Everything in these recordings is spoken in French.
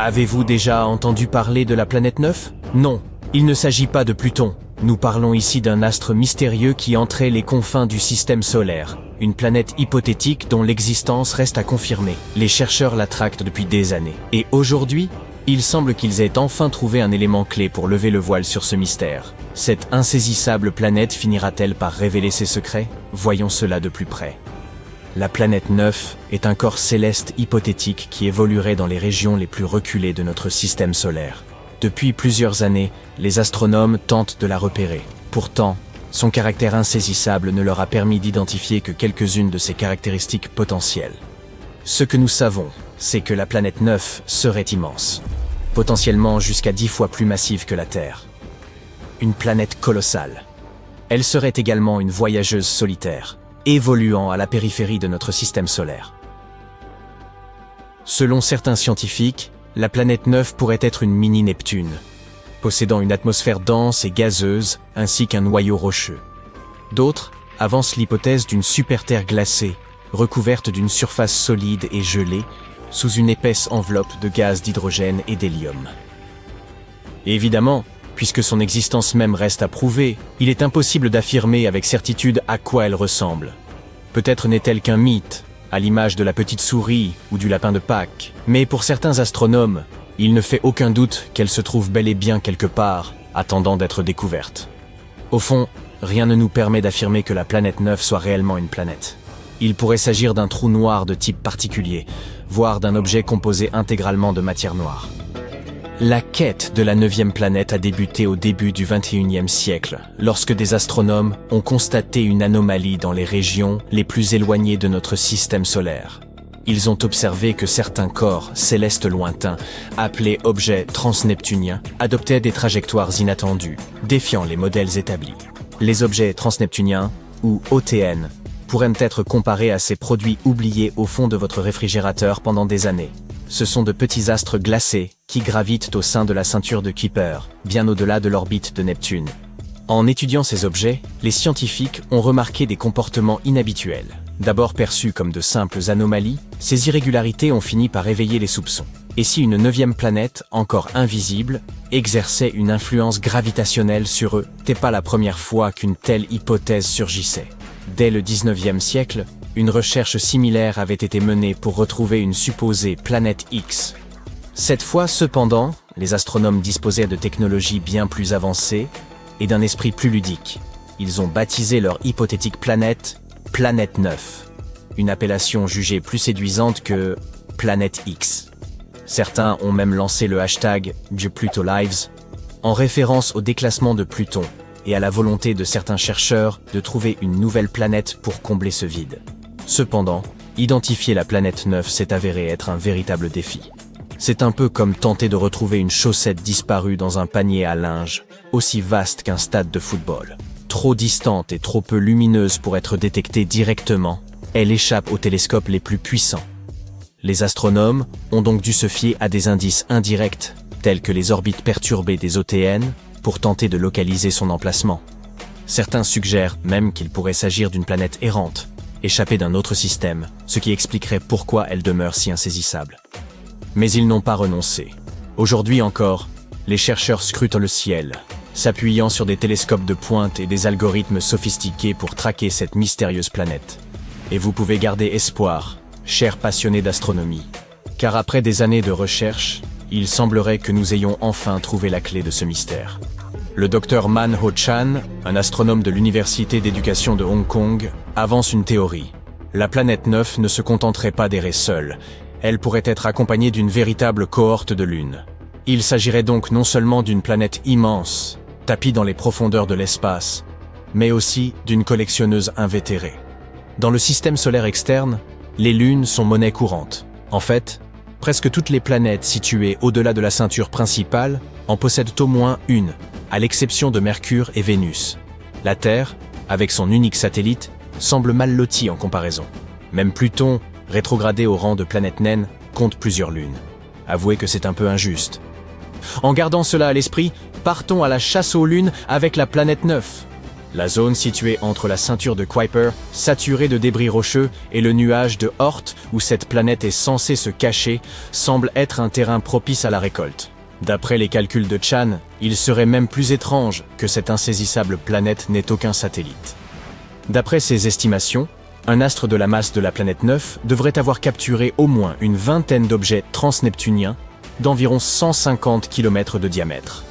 Avez-vous déjà entendu parler de la planète 9? Non, il ne s'agit pas de Pluton. Nous parlons ici d'un astre mystérieux qui entrait les confins du système solaire. Une planète hypothétique dont l'existence reste à confirmer. Les chercheurs la tractent depuis des années. Et aujourd'hui, il semble qu'ils aient enfin trouvé un élément clé pour lever le voile sur ce mystère. Cette insaisissable planète finira-t-elle par révéler ses secrets? Voyons cela de plus près. La planète 9 est un corps céleste hypothétique qui évoluerait dans les régions les plus reculées de notre système solaire. Depuis plusieurs années, les astronomes tentent de la repérer. Pourtant, son caractère insaisissable ne leur a permis d'identifier que quelques-unes de ses caractéristiques potentielles. Ce que nous savons, c'est que la planète 9 serait immense, potentiellement jusqu'à 10 fois plus massive que la Terre. Une planète colossale. Elle serait également une voyageuse solitaire, évoluant à la périphérie de notre système solaire. Selon certains scientifiques, la planète 9 pourrait être une mini-Neptune, possédant une atmosphère dense et gazeuse, ainsi qu'un noyau rocheux. D'autres avancent l'hypothèse d'une super-Terre glacée, recouverte d'une surface solide et gelée, sous une épaisse enveloppe de gaz d'hydrogène et d'hélium. Évidemment, puisque son existence même reste à prouver, il est impossible d'affirmer avec certitude à quoi elle ressemble. Peut-être n'est-elle qu'un mythe, à l'image de la petite souris ou du lapin de Pâques. Mais pour certains astronomes, il ne fait aucun doute qu'elle se trouve bel et bien quelque part, attendant d'être découverte. Au fond, rien ne nous permet d'affirmer que la planète 9 soit réellement une planète. Il pourrait s'agir d'un trou noir de type particulier, voire d'un objet composé intégralement de matière noire. La quête de la 9e planète a débuté au début du XXIe siècle, lorsque des astronomes ont constaté une anomalie dans les régions les plus éloignées de notre système solaire. Ils ont observé que certains corps célestes lointains, appelés objets transneptuniens, adoptaient des trajectoires inattendues, défiant les modèles établis. Les objets transneptuniens, ou OTN, pourraient être comparés à ces produits oubliés au fond de votre réfrigérateur pendant des années. Ce sont de petits astres glacés qui gravitent au sein de la ceinture de Kuiper, bien au-delà de l'orbite de Neptune. En étudiant ces objets, les scientifiques ont remarqué des comportements inhabituels. D'abord perçus comme de simples anomalies, ces irrégularités ont fini par éveiller les soupçons. Et si une 9e planète, encore invisible, exerçait une influence gravitationnelle sur eux, c'était pas la première fois qu'une telle hypothèse surgissait. Dès le 19e siècle, une recherche similaire avait été menée pour retrouver une supposée planète X. Cette fois, cependant, les astronomes disposaient de technologies bien plus avancées et d'un esprit plus ludique. Ils ont baptisé leur hypothétique planète « Planète 9 », une appellation jugée plus séduisante que « Planète X ». Certains ont même lancé le hashtag #PlutoLives en référence au déclassement de Pluton et à la volonté de certains chercheurs de trouver une nouvelle planète pour combler ce vide. Cependant, identifier la planète 9 s'est avéré être un véritable défi. C'est un peu comme tenter de retrouver une chaussette disparue dans un panier à linge, aussi vaste qu'un stade de football. Trop distante et trop peu lumineuse pour être détectée directement, elle échappe aux télescopes les plus puissants. Les astronomes ont donc dû se fier à des indices indirects, tels que les orbites perturbées des OTN, pour tenter de localiser son emplacement. Certains suggèrent même qu'il pourrait s'agir d'une planète errante, échappée d'un autre système, ce qui expliquerait pourquoi elle demeure si insaisissable. Mais ils n'ont pas renoncé. Aujourd'hui encore, les chercheurs scrutent le ciel, s'appuyant sur des télescopes de pointe et des algorithmes sophistiqués pour traquer cette mystérieuse planète. Et vous pouvez garder espoir, chers passionnés d'astronomie, car après des années de recherche, il semblerait que nous ayons enfin trouvé la clé de ce mystère. Le Dr Man Ho Chan, un astronome de l'Université d'éducation de Hong Kong, avance une théorie. La planète 9 ne se contenterait pas d'errer seule. Elle pourrait être accompagnée d'une véritable cohorte de lunes. Il s'agirait donc non seulement d'une planète immense, tapie dans les profondeurs de l'espace, mais aussi d'une collectionneuse invétérée. Dans le système solaire externe, les lunes sont monnaie courante. En fait, presque toutes les planètes situées au-delà de la ceinture principale en possèdent au moins une, à l'exception de Mercure et Vénus. La Terre, avec son unique satellite, semble mal lotie en comparaison. Même Pluton, rétrogradé au rang de planète naine, compte plusieurs lunes. Avouez que c'est un peu injuste. En gardant cela à l'esprit, partons à la chasse aux lunes avec la planète 9. La zone située entre la ceinture de Kuiper, saturée de débris rocheux, et le nuage de Oort, où cette planète est censée se cacher, semble être un terrain propice à la récolte. D'après les calculs de Chan, il serait même plus étrange que cette insaisissable planète n'ait aucun satellite. D'après ses estimations, un astre de la masse de la planète 9 devrait avoir capturé au moins une vingtaine d'objets transneptuniens d'environ 150 km de diamètre.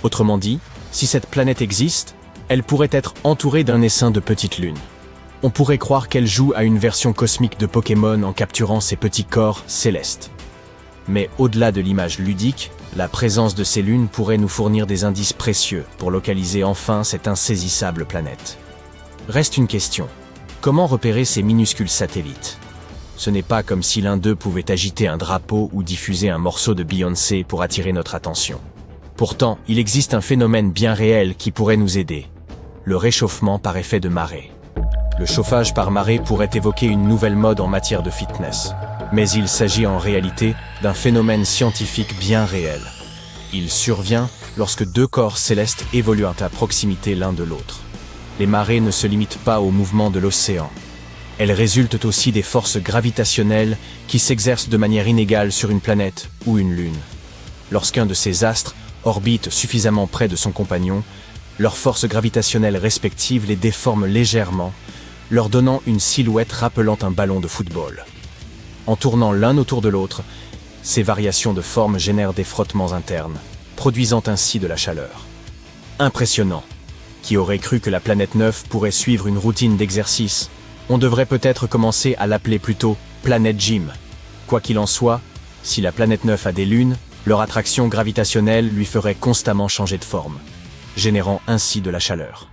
Autrement dit, si cette planète existe, elle pourrait être entourée d'un essaim de petites lunes. On pourrait croire qu'elle joue à une version cosmique de Pokémon en capturant ces petits corps célestes. Mais au-delà de l'image ludique, la présence de ces lunes pourrait nous fournir des indices précieux pour localiser enfin cette insaisissable planète. Reste une question. Comment repérer ces minuscules satellites ? Ce n'est pas comme si l'un d'eux pouvait agiter un drapeau ou diffuser un morceau de Beyoncé pour attirer notre attention. Pourtant, il existe un phénomène bien réel qui pourrait nous aider. Le réchauffement par effet de marée. Le chauffage par marée pourrait évoquer une nouvelle mode en matière de fitness. Mais il s'agit en réalité d'un phénomène scientifique bien réel. Il survient lorsque deux corps célestes évoluent à proximité l'un de l'autre. Les marées ne se limitent pas au mouvement de l'océan. Elles résultent aussi des forces gravitationnelles qui s'exercent de manière inégale sur une planète ou une lune. Lorsqu'un de ces astres orbite suffisamment près de son compagnon, leurs forces gravitationnelles respectives les déforment légèrement, leur donnant une silhouette rappelant un ballon de football. En tournant l'un autour de l'autre, ces variations de forme génèrent des frottements internes, produisant ainsi de la chaleur. Impressionnant. Qui aurait cru que la planète 9 pourrait suivre une routine d'exercice ? On devrait peut-être commencer à l'appeler plutôt planète gym. Quoi qu'il en soit, si la planète 9 a des lunes, leur attraction gravitationnelle lui ferait constamment changer de forme, générant ainsi de la chaleur.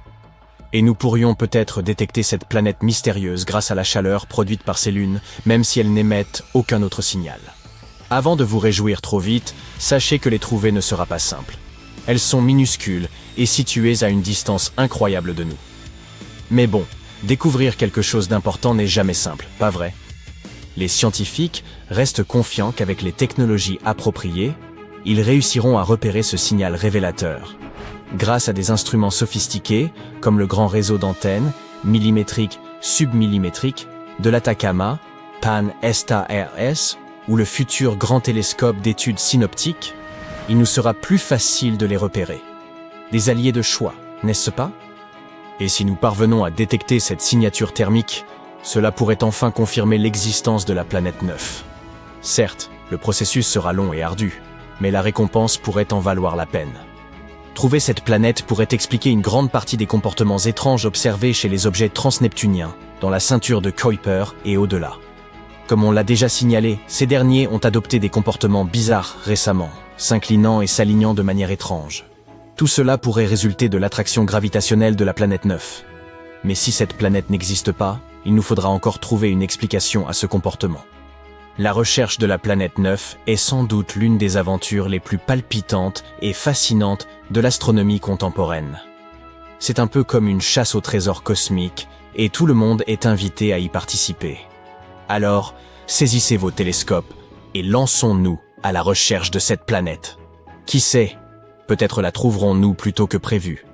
Et nous pourrions peut-être détecter cette planète mystérieuse grâce à la chaleur produite par ces lunes, même si elles n'émettent aucun autre signal. Avant de vous réjouir trop vite, sachez que les trouver ne sera pas simple. Elles sont minuscules et situées à une distance incroyable de nous. Mais bon, découvrir quelque chose d'important n'est jamais simple, pas vrai ? Les scientifiques restent confiants qu'avec les technologies appropriées, ils réussiront à repérer ce signal révélateur. Grâce à des instruments sophistiqués, comme le grand réseau d'antennes, millimétriques, submillimétriques, de l'Atacama, Pan-STARS, ou le futur grand télescope d'études synoptiques, il nous sera plus facile de les repérer. Des alliés de choix, n'est-ce pas ? Et si nous parvenons à détecter cette signature thermique, cela pourrait enfin confirmer l'existence de la planète 9. Certes, le processus sera long et ardu, mais la récompense pourrait en valoir la peine. Trouver cette planète pourrait expliquer une grande partie des comportements étranges observés chez les objets transneptuniens, dans la ceinture de Kuiper et au-delà. Comme on l'a déjà signalé, ces derniers ont adopté des comportements bizarres récemment, s'inclinant et s'alignant de manière étrange. Tout cela pourrait résulter de l'attraction gravitationnelle de la planète 9. Mais si cette planète n'existe pas, il nous faudra encore trouver une explication à ce comportement. La recherche de la planète 9 est sans doute l'une des aventures les plus palpitantes et fascinantes de l'astronomie contemporaine. C'est un peu comme une chasse au trésor cosmique, et tout le monde est invité à y participer. Alors, saisissez vos télescopes et lançons-nous à la recherche de cette planète. Qui sait, peut-être la trouverons-nous plus tôt que prévu.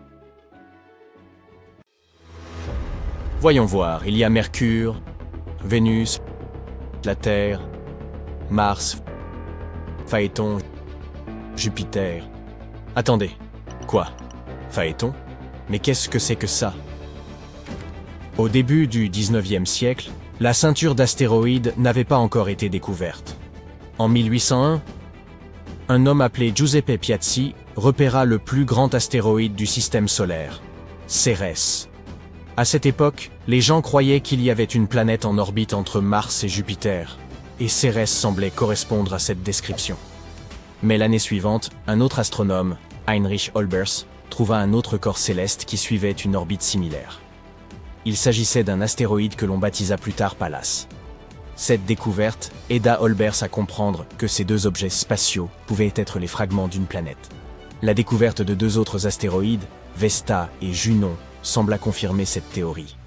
Voyons voir, il y a Mercure, Vénus, la Terre, Mars, Phaéton, Jupiter. Attendez, quoi ? Phaéton ? Mais qu'est-ce que c'est que ça ? Au début du 19e siècle, la ceinture d'astéroïdes n'avait pas encore été découverte. En 1801, un homme appelé Giuseppe Piazzi repéra le plus grand astéroïde du système solaire, Cérès. À cette époque, les gens croyaient qu'il y avait une planète en orbite entre Mars et Jupiter, et Cérès semblait correspondre à cette description. Mais l'année suivante, un autre astronome, Heinrich Olbers, trouva un autre corps céleste qui suivait une orbite similaire. Il s'agissait d'un astéroïde que l'on baptisa plus tard Pallas. Cette découverte aida Olbers à comprendre que ces deux objets spatiaux pouvaient être les fragments d'une planète. La découverte de deux autres astéroïdes, Vesta et Junon, sembla confirmer cette théorie.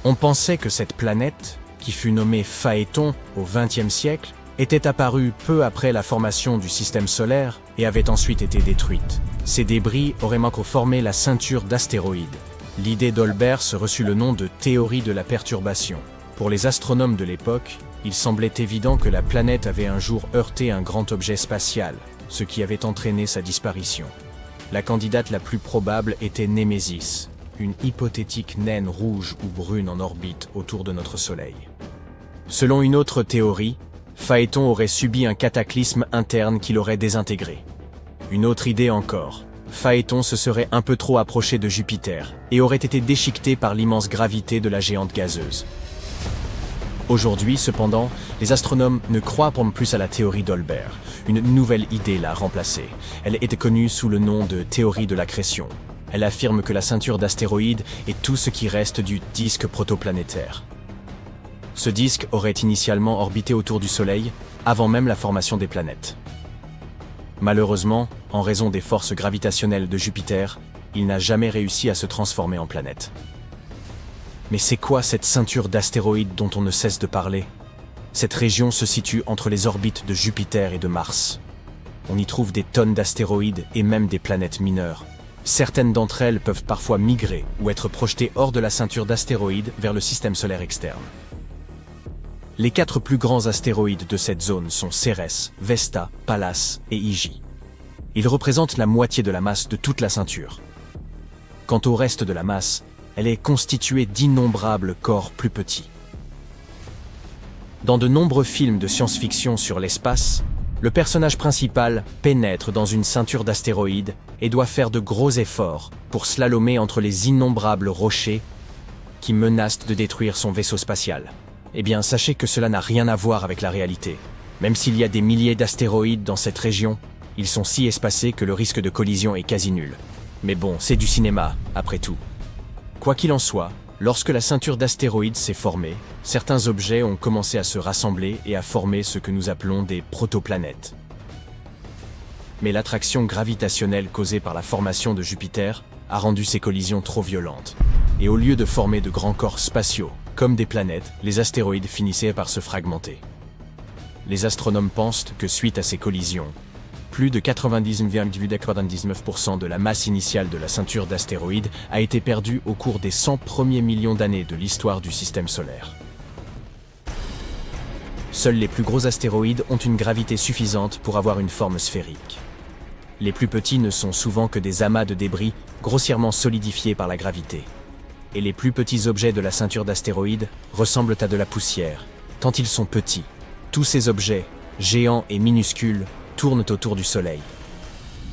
On pensait que cette planète, qui fut nommée Phaéton au XXe siècle, était apparue peu après la formation du système solaire et avait ensuite été détruite. Ces débris auraient encore formé la ceinture d'astéroïdes. L'idée d'Olbers reçut le nom de théorie de la perturbation. Pour les astronomes de l'époque, il semblait évident que la planète avait un jour heurté un grand objet spatial, ce qui avait entraîné sa disparition. La candidate la plus probable était Némésis, une hypothétique naine rouge ou brune en orbite autour de notre Soleil. Selon une autre théorie, Phaéton aurait subi un cataclysme interne qui l'aurait désintégré. Une autre idée encore, Phaéton se serait un peu trop approché de Jupiter et aurait été déchiqueté par l'immense gravité de la géante gazeuse. Aujourd'hui, cependant, les astronomes ne croient pas plus à la théorie d'Olbers. Une nouvelle idée l'a remplacée. Elle était connue sous le nom de théorie de l'accrétion. Elle affirme que la ceinture d'astéroïdes est tout ce qui reste du disque protoplanétaire. Ce disque aurait initialement orbité autour du Soleil, avant même la formation des planètes. Malheureusement, en raison des forces gravitationnelles de Jupiter, il n'a jamais réussi à se transformer en planète. Mais c'est quoi cette ceinture d'astéroïdes dont on ne cesse de parler? Cette région se situe entre les orbites de Jupiter et de Mars. On y trouve des tonnes d'astéroïdes et même des planètes mineures. Certaines d'entre elles peuvent parfois migrer ou être projetées hors de la ceinture d'astéroïdes vers le système solaire externe. Les 4 plus grands astéroïdes de cette zone sont Cérès, Vesta, Pallas et Hygie. Ils représentent la moitié de la masse de toute la ceinture. Quant au reste de la masse, elle est constituée d'innombrables corps plus petits. Dans de nombreux films de science-fiction sur l'espace, le personnage principal pénètre dans une ceinture d'astéroïdes et doit faire de gros efforts pour slalomer entre les innombrables rochers qui menacent de détruire son vaisseau spatial. Eh bien, sachez que cela n'a rien à voir avec la réalité. Même s'il y a des milliers d'astéroïdes dans cette région, ils sont si espacés que le risque de collision est quasi nul. Mais bon, c'est du cinéma, après tout. Quoi qu'il en soit, lorsque la ceinture d'astéroïdes s'est formée, certains objets ont commencé à se rassembler et à former ce que nous appelons des protoplanètes. Mais l'attraction gravitationnelle causée par la formation de Jupiter a rendu ces collisions trop violentes. Et au lieu de former de grands corps spatiaux, comme des planètes, les astéroïdes finissaient par se fragmenter. Les astronomes pensent que suite à ces collisions, plus de 99,99% de la masse initiale de la ceinture d'astéroïdes a été perdue au cours des 100 premiers millions d'années de l'histoire du système solaire. Seuls les plus gros astéroïdes ont une gravité suffisante pour avoir une forme sphérique. Les plus petits ne sont souvent que des amas de débris grossièrement solidifiés par la gravité. Et les plus petits objets de la ceinture d'astéroïdes ressemblent à de la poussière, tant ils sont petits. Tous ces objets, géants et minuscules, tournent autour du Soleil.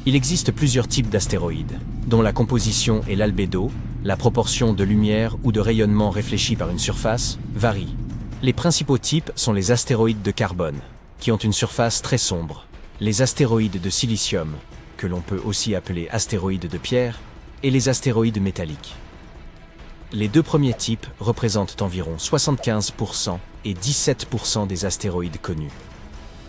Il existe plusieurs types d'astéroïdes, dont la composition et l'albédo, la proportion de lumière ou de rayonnement réfléchi par une surface, varient. Les principaux types sont les astéroïdes de carbone, qui ont une surface très sombre, les astéroïdes de silicium, que l'on peut aussi appeler astéroïdes de pierre, et les astéroïdes métalliques. Les deux premiers types représentent environ 75% et 17% des astéroïdes connus.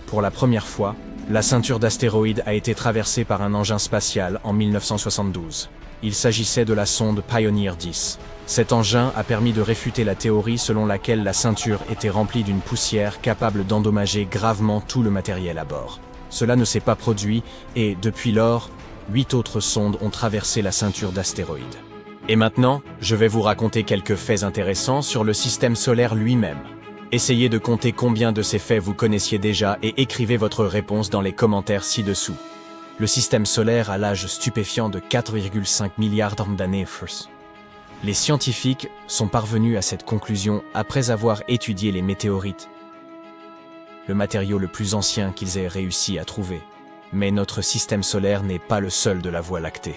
Pour la première fois, la ceinture d'astéroïdes a été traversée par un engin spatial en 1972. Il s'agissait de la sonde Pioneer 10. Cet engin a permis de réfuter la théorie selon laquelle la ceinture était remplie d'une poussière capable d'endommager gravement tout le matériel à bord. Cela ne s'est pas produit et, depuis lors, 8 autres sondes ont traversé la ceinture d'astéroïdes. Et maintenant, je vais vous raconter quelques faits intéressants sur le système solaire lui-même. Essayez de compter combien de ces faits vous connaissiez déjà et écrivez votre réponse dans les commentaires ci-dessous. Le système solaire a l'âge stupéfiant de 4,5 milliards d'années. Les scientifiques sont parvenus à cette conclusion après avoir étudié les météorites, le matériau le plus ancien qu'ils aient réussi à trouver. Mais notre système solaire n'est pas le seul de la Voie lactée.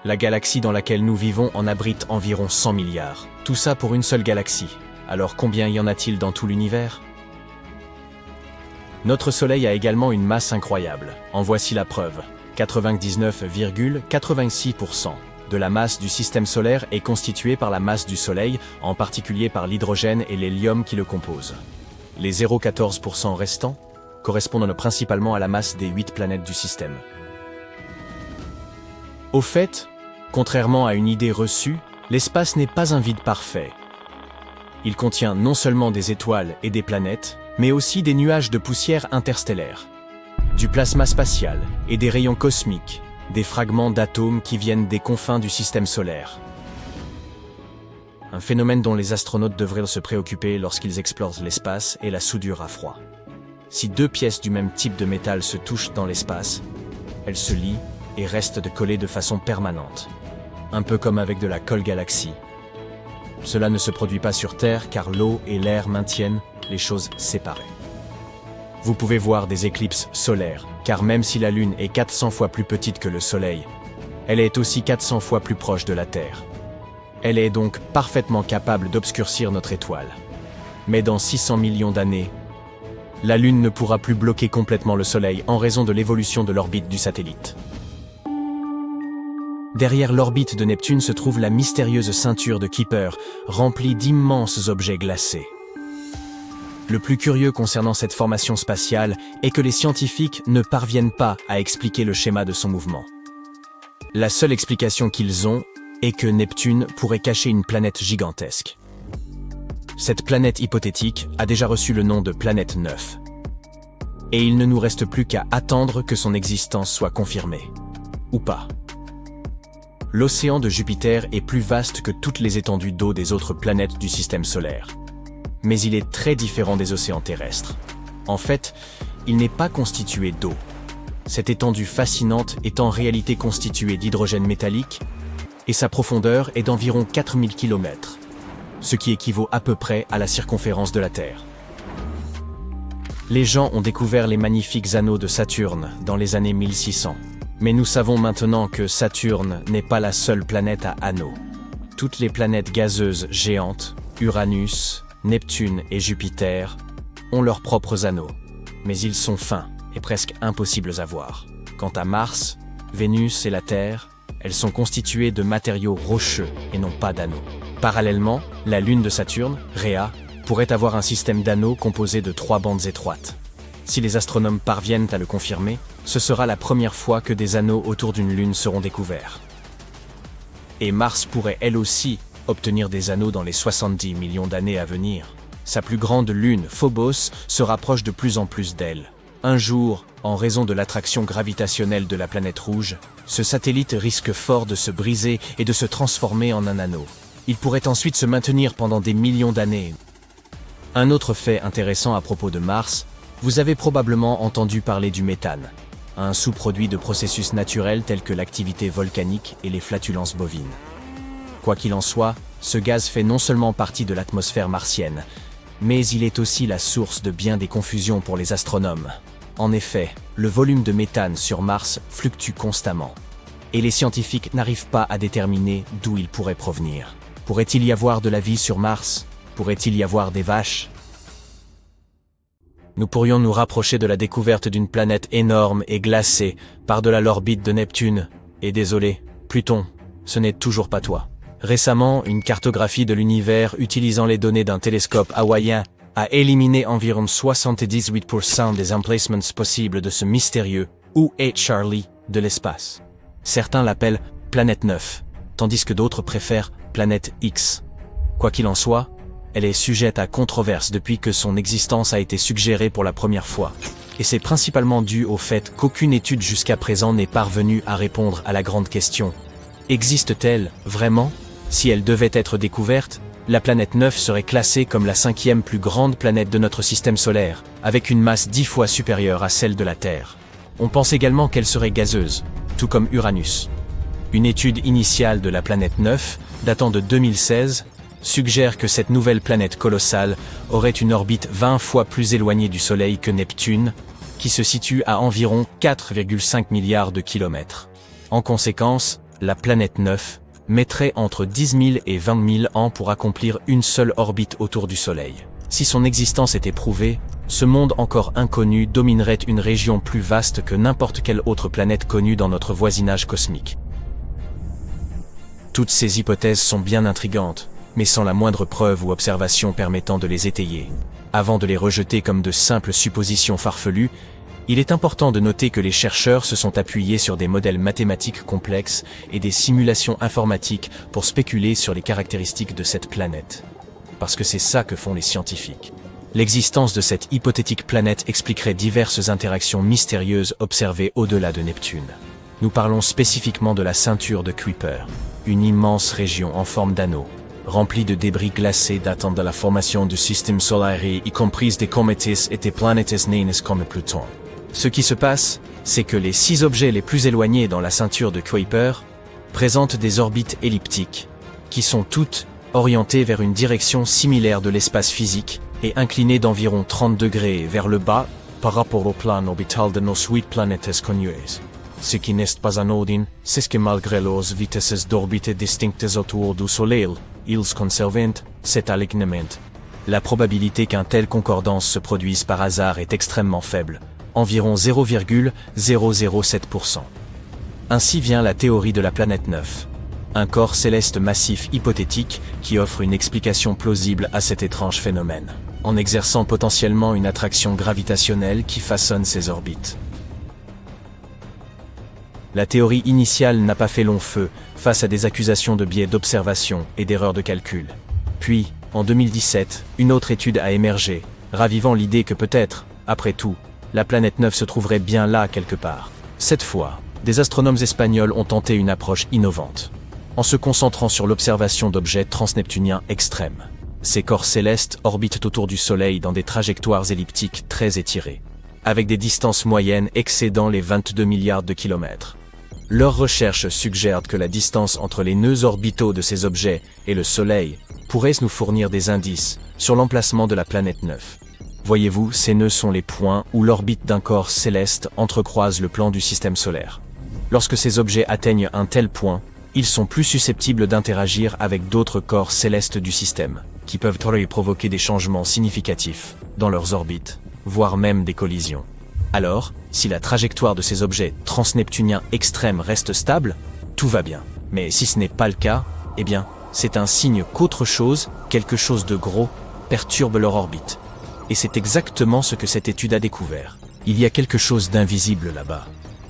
La galaxie dans laquelle nous vivons en abrite environ 100 milliards. Tout ça pour une seule galaxie. Alors combien y en a-t-il dans tout l'univers? Notre Soleil a également une masse incroyable. En voici la preuve. 99,86% de la masse du système solaire est constituée par la masse du Soleil, en particulier par l'hydrogène et l'hélium qui le composent. Les 0,14% restants correspondent principalement à la masse des 8 planètes du système. Au fait, contrairement à une idée reçue, l'espace n'est pas un vide parfait. Il contient non seulement des étoiles et des planètes, mais aussi des nuages de poussière interstellaire, du plasma spatial et des rayons cosmiques, des fragments d'atomes qui viennent des confins du système solaire. un phénomène dont les astronautes devraient se préoccuper lorsqu'ils explorent l'espace est la soudure à froid. Si deux pièces du même type de métal se touchent dans l'espace, elles se lient et restent collées de façon permanente, un peu comme avec de la colle galaxie. Cela ne se produit pas sur Terre car l'eau et l'air maintiennent les choses séparées. Vous pouvez voir des éclipses solaires, car même si la Lune est 400 fois plus petite que le Soleil, elle est aussi 400 fois plus proche de la Terre. Elle est donc parfaitement capable d'obscurcir notre étoile. Mais dans 600 millions d'années, la Lune ne pourra plus bloquer complètement le Soleil en raison de l'évolution de l'orbite du satellite. Derrière l'orbite de Neptune se trouve la mystérieuse ceinture de Kuiper, remplie d'immenses objets glacés. Le plus curieux concernant cette formation spatiale est que les scientifiques ne parviennent pas à expliquer le schéma de son mouvement. La seule explication qu'ils ont est que Neptune pourrait cacher une planète gigantesque. Cette planète hypothétique a déjà reçu le nom de planète 9. Et il ne nous reste plus qu'à attendre que son existence soit confirmée. Ou pas. L'océan de Jupiter est plus vaste que toutes les étendues d'eau des autres planètes du système solaire. Mais il est très différent des océans terrestres. En fait, il n'est pas constitué d'eau. Cette étendue fascinante est en réalité constituée d'hydrogène métallique, et sa profondeur est d'environ 4000 km, ce qui équivaut à peu près à la circonférence de la Terre. Les gens ont découvert les magnifiques anneaux de Saturne dans les années 1600. Mais nous savons maintenant que Saturne n'est pas la seule planète à anneaux. Toutes les planètes gazeuses géantes, Uranus, Neptune et Jupiter, ont leurs propres anneaux. Mais ils sont fins et presque impossibles à voir. Quant à Mars, Vénus et la Terre, elles sont constituées de matériaux rocheux et non pas d'anneaux. Parallèlement, la Lune de Saturne, Rhea, pourrait avoir un système d'anneaux composé de 3 bandes étroites. Si les astronomes parviennent à le confirmer, ce sera la première fois que des anneaux autour d'une Lune seront découverts. Et Mars pourrait elle aussi obtenir des anneaux dans les 70 millions d'années à venir. Sa plus grande lune, Phobos, se rapproche de plus en plus d'elle. Un jour, en raison de l'attraction gravitationnelle de la planète rouge, ce satellite risque fort de se briser et de se transformer en un anneau. Il pourrait ensuite se maintenir pendant des millions d'années. Un autre fait intéressant à propos de Mars, vous avez probablement entendu parler du méthane, un sous-produit de processus naturels tels que l'activité volcanique et les flatulences bovines. Quoi qu'il en soit, ce gaz fait non seulement partie de l'atmosphère martienne, mais il est aussi la source de bien des confusions pour les astronomes. En effet, le volume de méthane sur Mars fluctue constamment, et les scientifiques n'arrivent pas à déterminer d'où il pourrait provenir. Pourrait-il y avoir de la vie sur Mars? Pourrait-il y avoir des vaches? Nous pourrions nous rapprocher de la découverte d'une planète énorme et glacée par-delà l'orbite de Neptune. Et désolé, Pluton, ce n'est toujours pas toi. Récemment, une cartographie de l'univers utilisant les données d'un télescope hawaïen a éliminé environ 78% des emplacements possibles de ce mystérieux Où est Charlie de l'espace. Certains l'appellent planète 9, tandis que d'autres préfèrent planète X. Quoi qu'il en soit, elle est sujette à controverse depuis que son existence a été suggérée pour la première fois. Et c'est principalement dû au fait qu'aucune étude jusqu'à présent n'est parvenue à répondre à la grande question. Existe-t-elle vraiment? Si elle devait être découverte, la planète 9 serait classée comme la 5e plus grande planète de notre système solaire, avec une masse 10 fois supérieure à celle de la Terre. On pense également qu'elle serait gazeuse, tout comme Uranus. Une étude initiale de la planète 9, datant de 2016, suggère que cette nouvelle planète colossale aurait une orbite 20 fois plus éloignée du Soleil que Neptune, qui se situe à environ 4,5 milliards de kilomètres. En conséquence, la planète 9 mettrait entre 10 000 et 20 000 ans pour accomplir une seule orbite autour du Soleil. Si son existence était prouvée, ce monde encore inconnu dominerait une région plus vaste que n'importe quelle autre planète connue dans notre voisinage cosmique. Toutes ces hypothèses sont bien intrigantes, mais sans la moindre preuve ou observation permettant de les étayer. Avant de les rejeter comme de simples suppositions farfelues, il est important de noter que les chercheurs se sont appuyés sur des modèles mathématiques complexes et des simulations informatiques pour spéculer sur les caractéristiques de cette planète. Parce que c'est ça que font les scientifiques. L'existence de cette hypothétique planète expliquerait diverses interactions mystérieuses observées au-delà de Neptune. Nous parlons spécifiquement de la ceinture de Kuiper, une immense région en forme d'anneau, remplie de débris glacés datant de la formation du système solaire y compris des comètes et des planètes naines comme Pluton. Ce qui se passe, c'est que les 6 objets les plus éloignés dans la ceinture de Kuiper présentent des orbites elliptiques, qui sont toutes orientées vers une direction similaire de l'espace physique et inclinées d'environ 30 degrés vers le bas par rapport au plan orbital de nos 8 planètes connues. Ce qui n'est pas anodin, c'est que malgré leurs vitesses d'orbite distinctes autour du Soleil, ils conservent cet alignement. La probabilité qu'un tel concordance se produise par hasard est extrêmement faible, environ 0,007%. Ainsi vient la théorie de la planète 9. Un corps céleste massif hypothétique qui offre une explication plausible à cet étrange phénomène, en exerçant potentiellement une attraction gravitationnelle qui façonne ses orbites. La théorie initiale n'a pas fait long feu face à des accusations de biais d'observation et d'erreurs de calcul. Puis, en 2017, une autre étude a émergé, ravivant l'idée que peut-être, après tout, la planète 9 se trouverait bien là quelque part. Cette fois, des astronomes espagnols ont tenté une approche innovante, en se concentrant sur l'observation d'objets transneptuniens extrêmes. Ces corps célestes orbitent autour du Soleil dans des trajectoires elliptiques très étirées, avec des distances moyennes excédant les 22 milliards de kilomètres. Leurs recherches suggèrent que la distance entre les nœuds orbitaux de ces objets et le Soleil pourrait nous fournir des indices sur l'emplacement de la planète 9. Voyez-vous, ces nœuds sont les points où l'orbite d'un corps céleste entrecroise le plan du système solaire. Lorsque ces objets atteignent un tel point, ils sont plus susceptibles d'interagir avec d'autres corps célestes du système, qui peuvent provoquer des changements significatifs dans leurs orbites, voire même des collisions. Alors, si la trajectoire de ces objets transneptuniens extrêmes reste stable, tout va bien. Mais si ce n'est pas le cas, eh bien, c'est un signe qu'autre chose, quelque chose de gros, perturbe leur orbite. Et c'est exactement ce que cette étude a découvert. Il y a quelque chose d'invisible là-bas,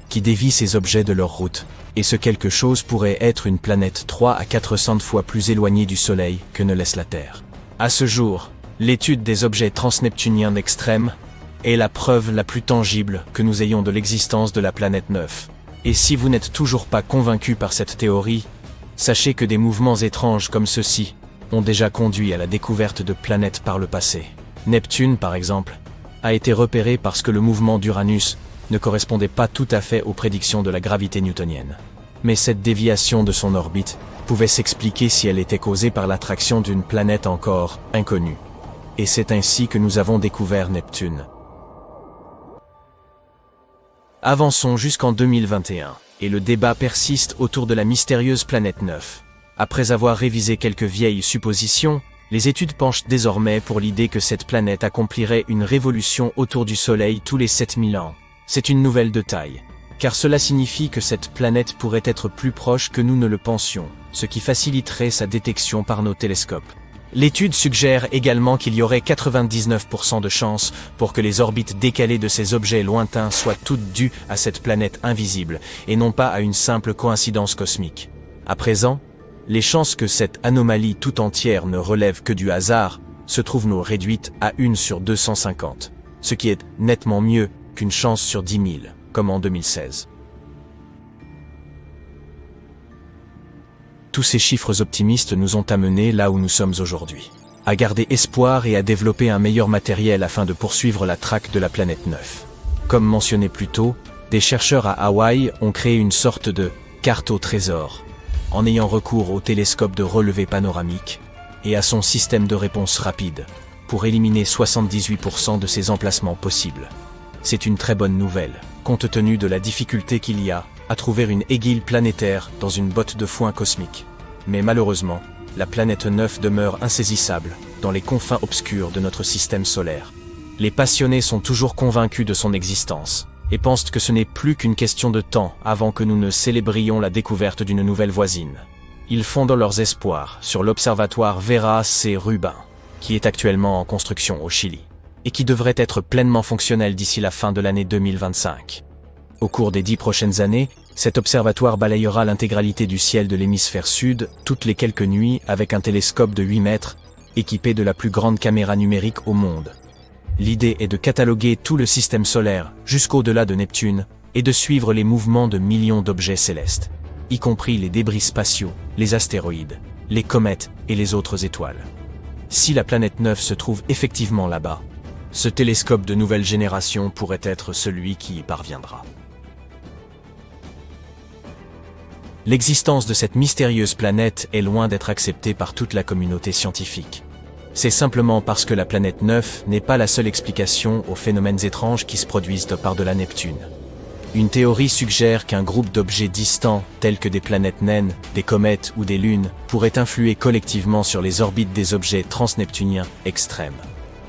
qui dévie ces objets de leur route, et ce quelque chose pourrait être une planète 3 à 400 fois plus éloignée du Soleil que ne laisse la Terre. À ce jour, l'étude des objets transneptuniens extrêmes est la preuve la plus tangible que nous ayons de l'existence de la planète 9. Et si vous n'êtes toujours pas convaincu par cette théorie, sachez que des mouvements étranges comme ceux-ci ont déjà conduit à la découverte de planètes par le passé. Neptune, par exemple, a été repéré parce que le mouvement d'Uranus ne correspondait pas tout à fait aux prédictions de la gravité newtonienne. Mais cette déviation de son orbite pouvait s'expliquer si elle était causée par l'attraction d'une planète encore inconnue. Et c'est ainsi que nous avons découvert Neptune. Avançons jusqu'en 2021, et le débat persiste autour de la mystérieuse planète 9. Après avoir révisé quelques vieilles suppositions, les études penchent désormais pour l'idée que cette planète accomplirait une révolution autour du Soleil tous les 7000 ans. C'est une nouvelle de taille, car cela signifie que cette planète pourrait être plus proche que nous ne le pensions, ce qui faciliterait sa détection par nos télescopes. L'étude suggère également qu'il y aurait 99% de chances pour que les orbites décalées de ces objets lointains soient toutes dues à cette planète invisible, et non pas à une simple coïncidence cosmique. À présent, les chances que cette anomalie tout entière ne relève que du hasard se trouvent nous réduites à 1 sur 250, ce qui est nettement mieux qu'une chance sur 10 000, comme en 2016. Tous ces chiffres optimistes nous ont amenés là où nous sommes aujourd'hui, à garder espoir et à développer un meilleur matériel afin de poursuivre la traque de la planète 9. Comme mentionné plus tôt, des chercheurs à Hawaï ont créé une sorte de carte au trésor, en ayant recours au télescope de relevé panoramique et à son système de réponse rapide, pour éliminer 78% de ces emplacements possibles. C'est une très bonne nouvelle, compte tenu de la difficulté qu'il y a à trouver une aiguille planétaire dans une botte de foin cosmique. Mais malheureusement, la planète 9 demeure insaisissable dans les confins obscurs de notre système solaire. Les passionnés sont toujours convaincus de son existence et pensent que ce n'est plus qu'une question de temps avant que nous ne célébrions la découverte d'une nouvelle voisine. Ils fondent leurs espoirs sur l'observatoire Vera C. Rubin, qui est actuellement en construction au Chili, et qui devrait être pleinement fonctionnel d'ici la fin de l'année 2025. Au cours des 10 prochaines années, cet observatoire balayera l'intégralité du ciel de l'hémisphère sud toutes les quelques nuits avec un télescope de 8 mètres, équipé de la plus grande caméra numérique au monde. L'idée est de cataloguer tout le système solaire jusqu'au-delà de Neptune et de suivre les mouvements de millions d'objets célestes, y compris les débris spatiaux, les astéroïdes les comètes et les autres étoiles. Si la planète 9 se trouve effectivement là-bas, ce télescope de nouvelle génération pourrait être celui qui y parviendra. L'existence de cette mystérieuse planète est loin d'être acceptée par toute la communauté scientifique. C'est simplement parce que la planète 9 n'est pas la seule explication aux phénomènes étranges qui se produisent par-delà Neptune. Une théorie suggère qu'un groupe d'objets distants, tels que des planètes naines, des comètes ou des lunes, pourrait influer collectivement sur les orbites des objets transneptuniens extrêmes.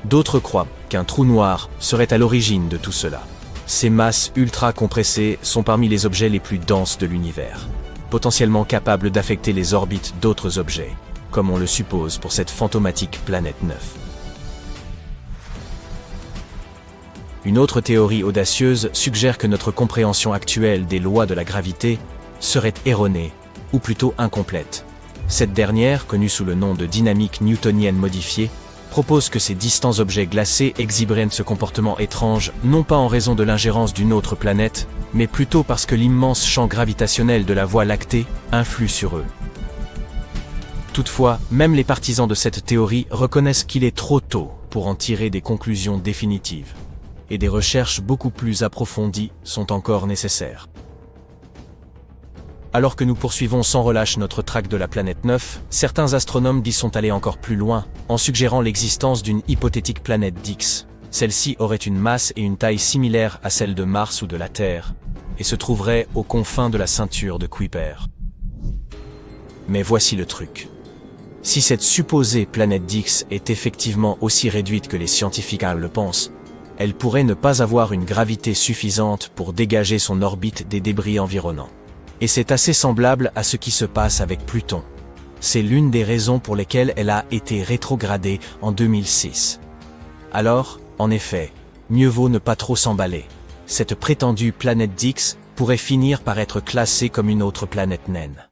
D'autres croient qu'un trou noir serait à l'origine de tout cela. Ces masses ultra compressées sont parmi les objets les plus denses de l'univers, potentiellement capables d'affecter les orbites d'autres objets, comme on le suppose pour cette fantomatique planète 9. Une autre théorie audacieuse suggère que notre compréhension actuelle des lois de la gravité serait erronée, ou plutôt incomplète. Cette dernière, connue sous le nom de dynamique newtonienne modifiée, propose que ces distants objets glacés exhiberaient ce comportement étrange, non pas en raison de l'ingérence d'une autre planète, mais plutôt parce que l'immense champ gravitationnel de la Voie lactée influe sur eux. Toutefois, même les partisans de cette théorie reconnaissent qu'il est trop tôt pour en tirer des conclusions définitives, et des recherches beaucoup plus approfondies sont encore nécessaires. Alors que nous poursuivons sans relâche notre traque de la planète 9, certains astronomes y sont allés encore plus loin, en suggérant l'existence d'une hypothétique planète Dix. Celle-ci aurait une masse et une taille similaires à celle de Mars ou de la Terre, et se trouverait aux confins de la ceinture de Kuiper. Mais voici le truc. Si cette supposée planète Dix est effectivement aussi réduite que les scientifiques le pensent, elle pourrait ne pas avoir une gravité suffisante pour dégager son orbite des débris environnants. Et c'est assez semblable à ce qui se passe avec Pluton. C'est l'une des raisons pour lesquelles elle a été rétrogradée en 2006. Alors, en effet, mieux vaut ne pas trop s'emballer. Cette prétendue planète Dix pourrait finir par être classée comme une autre planète naine.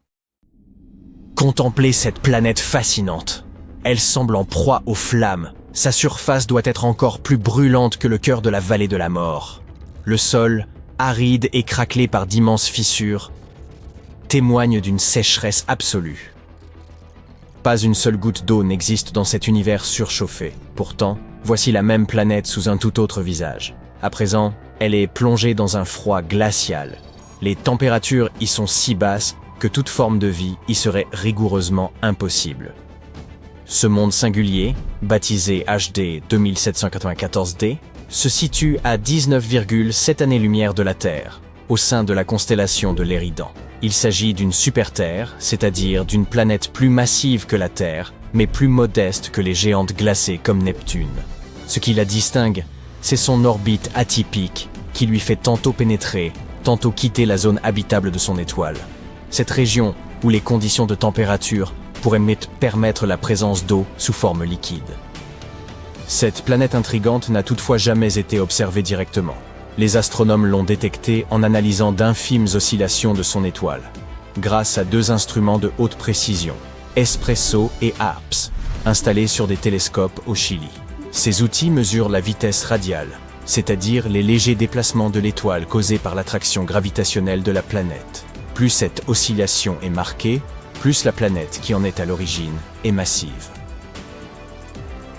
Contemplez cette planète fascinante. Elle semble en proie aux flammes. Sa surface doit être encore plus brûlante que le cœur de la vallée de la mort. Le sol, aride et craquelé par d'immenses fissures, témoigne d'une sécheresse absolue. Pas une seule goutte d'eau n'existe dans cet univers surchauffé. Pourtant, voici la même planète sous un tout autre visage. À présent, elle est plongée dans un froid glacial. Les températures y sont si basses que toute forme de vie y serait rigoureusement impossible. Ce monde singulier, baptisé HD 2794D, se situe à 19,7 années-lumière de la Terre, au sein de la constellation de l'Éridan. Il s'agit d'une super-Terre, c'est-à-dire d'une planète plus massive que la Terre, mais plus modeste que les géantes glacées comme Neptune. Ce qui la distingue, c'est son orbite atypique, qui lui fait tantôt pénétrer, tantôt quitter la zone habitable de son étoile. Cette région, où les conditions de température pourraient permettre la présence d'eau sous forme liquide. Cette planète intrigante n'a toutefois jamais été observée directement. Les astronomes l'ont détectée en analysant d'infimes oscillations de son étoile, grâce à deux instruments de haute précision, Espresso et ARPS, installés sur des télescopes au Chili. Ces outils mesurent la vitesse radiale, c'est-à-dire les légers déplacements de l'étoile causés par l'attraction gravitationnelle de la planète. Plus cette oscillation est marquée, plus la planète qui en est à l'origine est massive.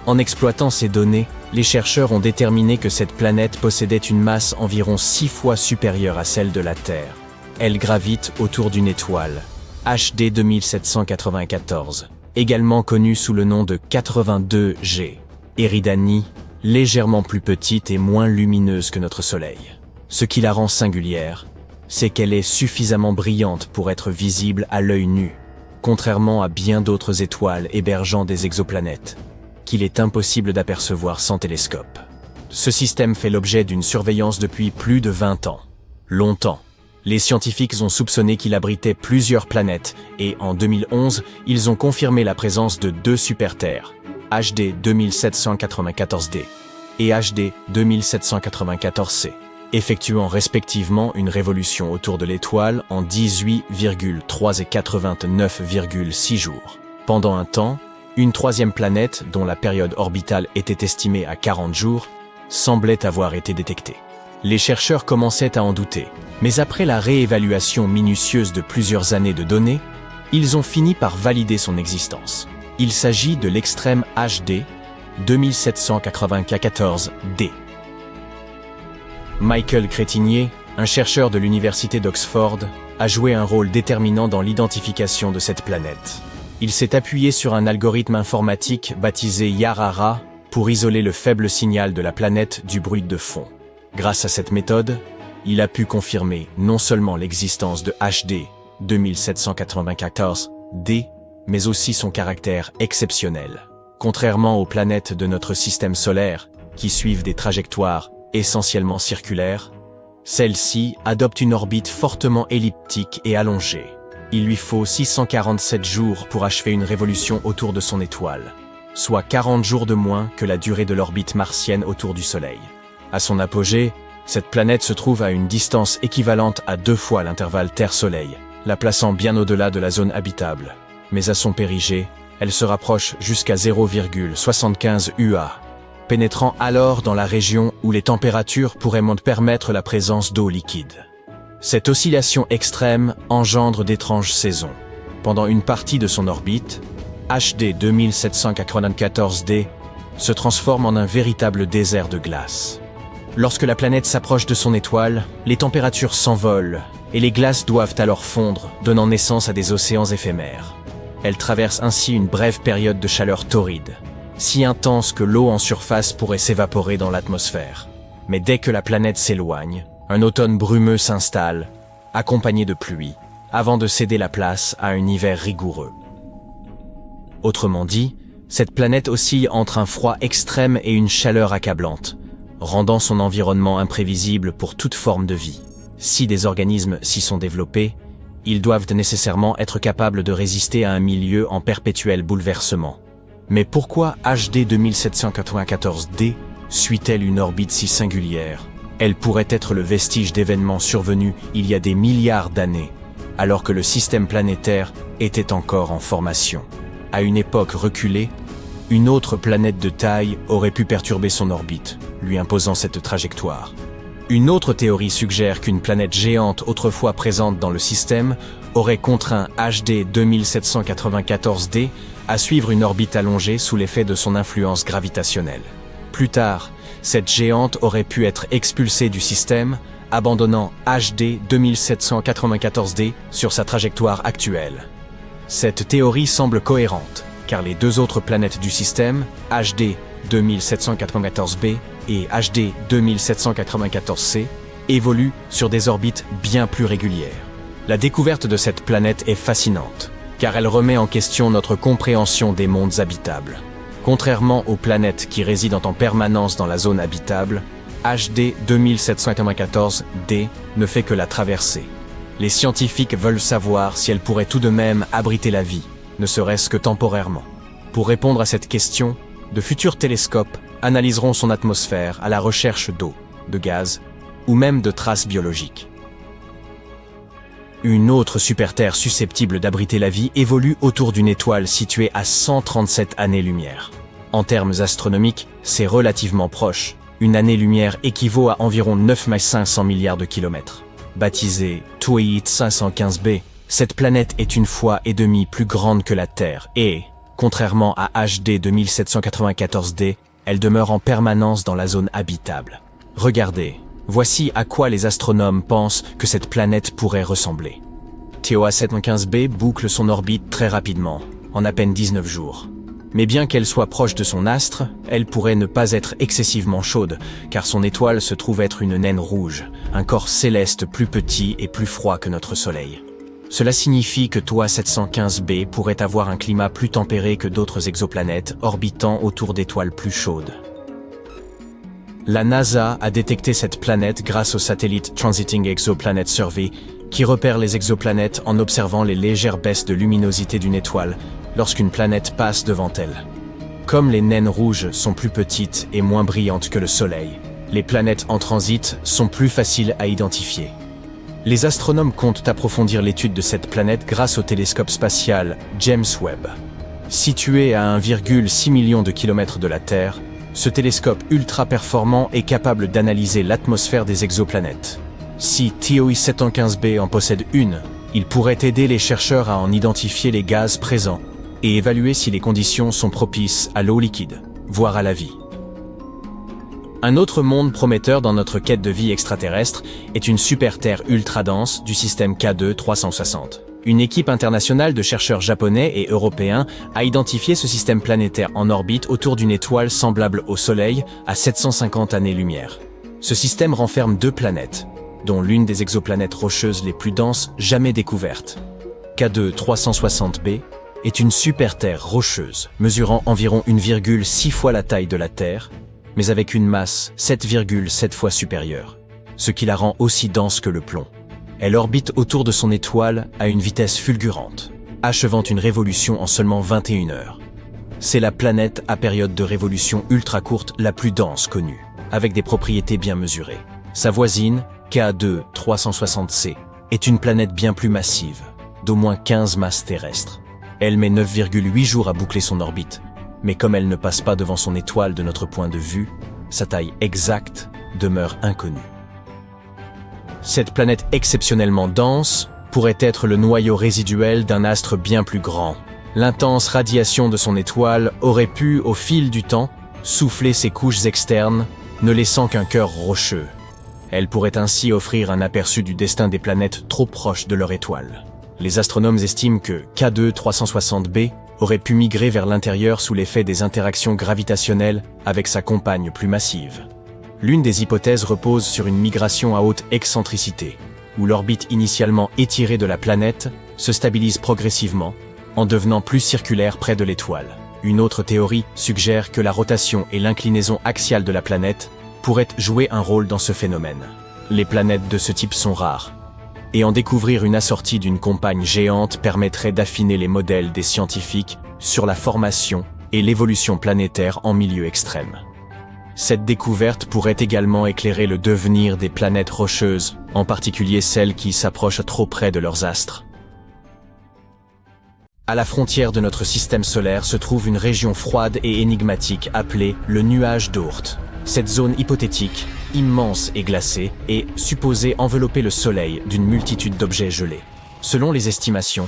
En exploitant ces données, les chercheurs ont déterminé que cette planète possédait une masse environ 6 fois supérieure à celle de la Terre. Elle gravite autour d'une étoile, HD 2794, également connue sous le nom de 82G, Eridani, légèrement plus petite et moins lumineuse que notre Soleil. Ce qui la rend singulière, c'est qu'elle est suffisamment brillante pour être visible à l'œil nu, contrairement à bien d'autres étoiles hébergeant des exoplanètes, qu'il est impossible d'apercevoir sans télescope. Ce système fait l'objet d'une surveillance depuis plus de 20 ans. Longtemps, les scientifiques ont soupçonné qu'il abritait plusieurs planètes et en 2011, ils ont confirmé la présence de deux super-Terres, HD 2794D et HD 2794C, effectuant respectivement une révolution autour de l'étoile en 18,3 et 89,6 jours. Pendant un temps, une troisième planète, dont la période orbitale était estimée à 40 jours, semblait avoir été détectée. Les chercheurs commençaient à en douter, mais après la réévaluation minutieuse de plusieurs années de données, Ils ont fini par valider son existence. Il s'agit de l'extrême HD 2794D. Michael Crétinier, un chercheur de l'université d'Oxford, a joué un rôle déterminant dans l'identification de cette planète. Il s'est appuyé sur un algorithme informatique baptisé Yarara pour isoler le faible signal de la planète du bruit de fond. Grâce à cette méthode, il a pu confirmer non seulement l'existence de HD 2794D, mais aussi son caractère exceptionnel. Contrairement aux planètes de notre système solaire, qui suivent des trajectoires essentiellement circulaires, celle-ci adopte une orbite fortement elliptique et allongée. Il lui faut 647 jours pour achever une révolution autour de son étoile, soit 40 jours de moins que la durée de l'orbite martienne autour du Soleil. À son apogée, cette planète se trouve à une distance équivalente à 2 fois l'intervalle Terre-Soleil, la plaçant bien au-delà de la zone habitable. Mais à son périgée, elle se rapproche jusqu'à 0,75 UA, pénétrant alors dans la région où les températures pourraient permettre la présence d'eau liquide. Cette oscillation extrême engendre d'étranges saisons. Pendant une partie de son orbite, HD 2794D se transforme en un véritable désert de glace. Lorsque la planète s'approche de son étoile, les températures s'envolent et les glaces doivent alors fondre, donnant naissance à des océans éphémères. Elle traverse ainsi une brève période de chaleur torride, si intense que l'eau en surface pourrait s'évaporer dans l'atmosphère. Mais dès que la planète s'éloigne, un automne brumeux s'installe, accompagné de pluie, avant de céder la place à un hiver rigoureux. Autrement dit, cette planète oscille entre un froid extrême et une chaleur accablante, rendant son environnement imprévisible pour toute forme de vie. Si des organismes s'y sont développés, ils doivent nécessairement être capables de résister à un milieu en perpétuel bouleversement. Mais pourquoi HD 2794D suit-elle une orbite si singulière? Elle pourrait être le vestige d'événements survenus il y a des milliards d'années, alors que le système planétaire était encore en formation. À une époque reculée, une autre planète de taille aurait pu perturber son orbite, lui imposant cette trajectoire. Une autre théorie suggère qu'une planète géante autrefois présente dans le système aurait contraint HD 2794D à suivre une orbite allongée sous l'effet de son influence gravitationnelle. Plus tard, cette géante aurait pu être expulsée du système, abandonnant HD 2794D sur sa trajectoire actuelle. Cette théorie semble cohérente, car les deux autres planètes du système, HD 2794b et HD 2794c, évoluent sur des orbites bien plus régulières. La découverte de cette planète est fascinante, car elle remet en question notre compréhension des mondes habitables. Contrairement aux planètes qui résident en permanence dans la zone habitable, HD 2794d ne fait que la traverser. Les scientifiques veulent savoir si elle pourrait tout de même abriter la vie, ne serait-ce que temporairement. Pour répondre à cette question, de futurs télescopes analyseront son atmosphère à la recherche d'eau, de gaz ou même de traces biologiques. Une autre super-Terre susceptible d'abriter la vie évolue autour d'une étoile située à 137 années-lumière. En termes astronomiques, c'est relativement proche. Une année-lumière équivaut à environ 9,5 milliards de kilomètres. Baptisée Tweet 515b, cette planète est une fois et demie plus grande que la Terre et, contrairement à HD 2794d, elle demeure en permanence dans la zone habitable. Regardez, voici à quoi les astronomes pensent que cette planète pourrait ressembler. TOA 715b boucle son orbite très rapidement, en à peine 19 jours. Mais bien qu'elle soit proche de son astre, elle pourrait ne pas être excessivement chaude, car son étoile se trouve être une naine rouge, un corps céleste plus petit et plus froid que notre Soleil. Cela signifie que TOA 715b pourrait avoir un climat plus tempéré que d'autres exoplanètes orbitant autour d'étoiles plus chaudes. La NASA a détecté cette planète grâce au satellite Transiting Exoplanet Survey, qui repère les exoplanètes en observant les légères baisses de luminosité d'une étoile lorsqu'une planète passe devant elle. Comme les naines rouges sont plus petites et moins brillantes que le Soleil, les planètes en transit sont plus faciles à identifier. Les astronomes comptent approfondir l'étude de cette planète grâce au télescope spatial James Webb. Situé à 1,6 million de kilomètres de la Terre, ce télescope ultra performant est capable d'analyser l'atmosphère des exoplanètes. Si TOI 715b en possède une, Il pourrait aider les chercheurs à en identifier les gaz présents et évaluer si les conditions sont propices à l'eau liquide, voire à la vie. Un autre monde prometteur dans notre quête de vie extraterrestre est une super-Terre ultra-dense du système K2 360. Une équipe internationale de chercheurs japonais et européens a identifié ce système planétaire en orbite autour d'une étoile semblable au Soleil à 750 années-lumière. Ce système renferme 2 planètes, dont l'une des exoplanètes rocheuses les plus denses jamais découvertes. K2 360b est une super-Terre rocheuse, mesurant environ 1,6 fois la taille de la Terre, mais avec une masse 7,7 fois supérieure, ce qui la rend aussi dense que le plomb. Elle orbite autour de son étoile à une vitesse fulgurante, achevant une révolution en seulement 21 heures. C'est la planète à période de révolution ultra courte la plus dense connue, avec des propriétés bien mesurées. Sa voisine, K2 360c, est une planète bien plus massive, d'au moins 15 masses terrestres. Elle met 9,8 jours à boucler son orbite, mais comme elle ne passe pas devant son étoile de notre point de vue, sa taille exacte demeure inconnue. Cette planète exceptionnellement dense pourrait être le noyau résiduel d'un astre bien plus grand. L'intense radiation de son étoile aurait pu, au fil du temps, souffler ses couches externes, ne laissant qu'un cœur rocheux. Elle pourrait ainsi offrir un aperçu du destin des planètes trop proches de leur étoile. Les astronomes estiment que K2 360b aurait pu migrer vers l'intérieur sous l'effet des interactions gravitationnelles avec sa compagne plus massive. L'une des hypothèses repose sur une migration à haute excentricité, où l'orbite initialement étirée de la planète se stabilise progressivement, en devenant plus circulaire près de l'étoile. Une autre théorie suggère que la rotation et l'inclinaison axiale de la planète pourraient jouer un rôle dans ce phénomène. Les planètes de ce type sont rares, et en découvrir une assortie d'une compagne géante permettrait d'affiner les modèles des scientifiques sur la formation et l'évolution planétaire en milieu extrême. Cette découverte pourrait également éclairer le devenir des planètes rocheuses, en particulier celles qui s'approchent trop près de leurs astres. À la frontière de notre système solaire se trouve une région froide et énigmatique appelée le nuage d'Oort. Cette zone hypothétique, immense et glacée, est supposée envelopper le Soleil d'une multitude d'objets gelés. Selon les estimations,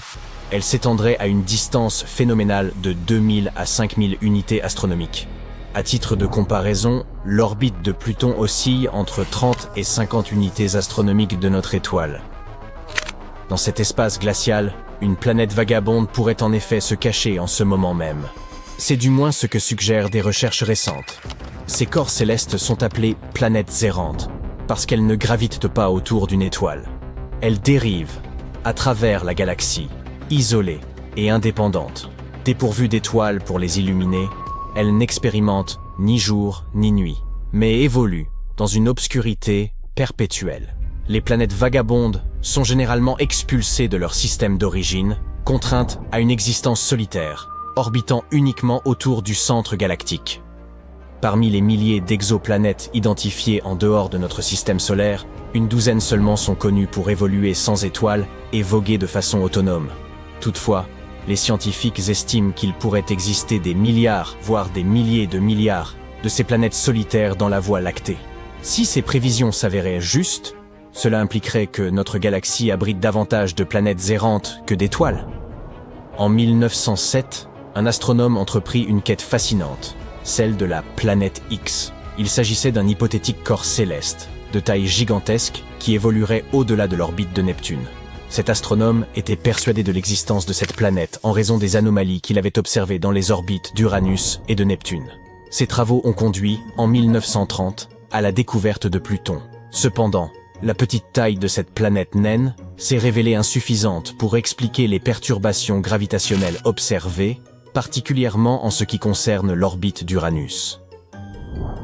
elle s'étendrait à une distance phénoménale de 2000 à 5000 unités astronomiques. À titre de comparaison, l'orbite de Pluton oscille entre 30 et 50 unités astronomiques de notre étoile. Dans cet espace glacial, une planète vagabonde pourrait en effet se cacher en ce moment même. C'est du moins ce que suggèrent des recherches récentes. Ces corps célestes sont appelés planètes errantes, parce qu'elles ne gravitent pas autour d'une étoile. Elles dérivent à travers la galaxie, isolées et indépendantes. Dépourvues d'étoiles pour les illuminer, elles n'expérimentent ni jour ni nuit, mais évoluent dans une obscurité perpétuelle. Les planètes vagabondes sont généralement expulsées de leur système d'origine, contraintes à une existence solitaire, orbitant uniquement autour du centre galactique. Parmi les milliers d'exoplanètes identifiées en dehors de notre système solaire, une douzaine seulement sont connues pour évoluer sans étoiles et voguer de façon autonome. Toutefois, les scientifiques estiment qu'il pourrait exister des milliards, voire des milliers de milliards, de ces planètes solitaires dans la Voie lactée. Si ces prévisions s'avéraient justes, cela impliquerait que notre galaxie abrite davantage de planètes errantes que d'étoiles. En 1907, un astronome entreprit une quête fascinante, celle de la planète X. Il s'agissait d'un hypothétique corps céleste, de taille gigantesque, qui évoluerait au-delà de l'orbite de Neptune. Cet astronome était persuadé de l'existence de cette planète en raison des anomalies qu'il avait observées dans les orbites d'Uranus et de Neptune. Ses travaux ont conduit, en 1930, à la découverte de Pluton. Cependant, la petite taille de cette planète naine s'est révélée insuffisante pour expliquer les perturbations gravitationnelles observées, particulièrement en ce qui concerne l'orbite d'Uranus.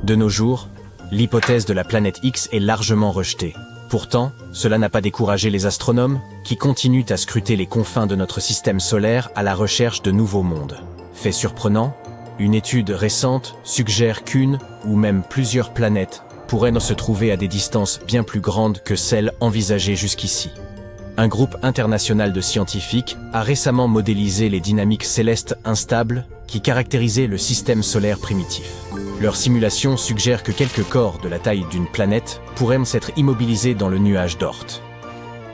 De nos jours, l'hypothèse de la planète X est largement rejetée. Pourtant, cela n'a pas découragé les astronomes, qui continuent à scruter les confins de notre système solaire à la recherche de nouveaux mondes. Fait surprenant, une étude récente suggère qu'une ou même plusieurs planètes pourraient se trouver à des distances bien plus grandes que celles envisagées jusqu'ici. Un groupe international de scientifiques a récemment modélisé les dynamiques célestes instables qui caractérisaient le système solaire primitif. Leurs simulations suggèrent que quelques corps de la taille d'une planète pourraient s'être immobilisés dans le nuage d'Oort.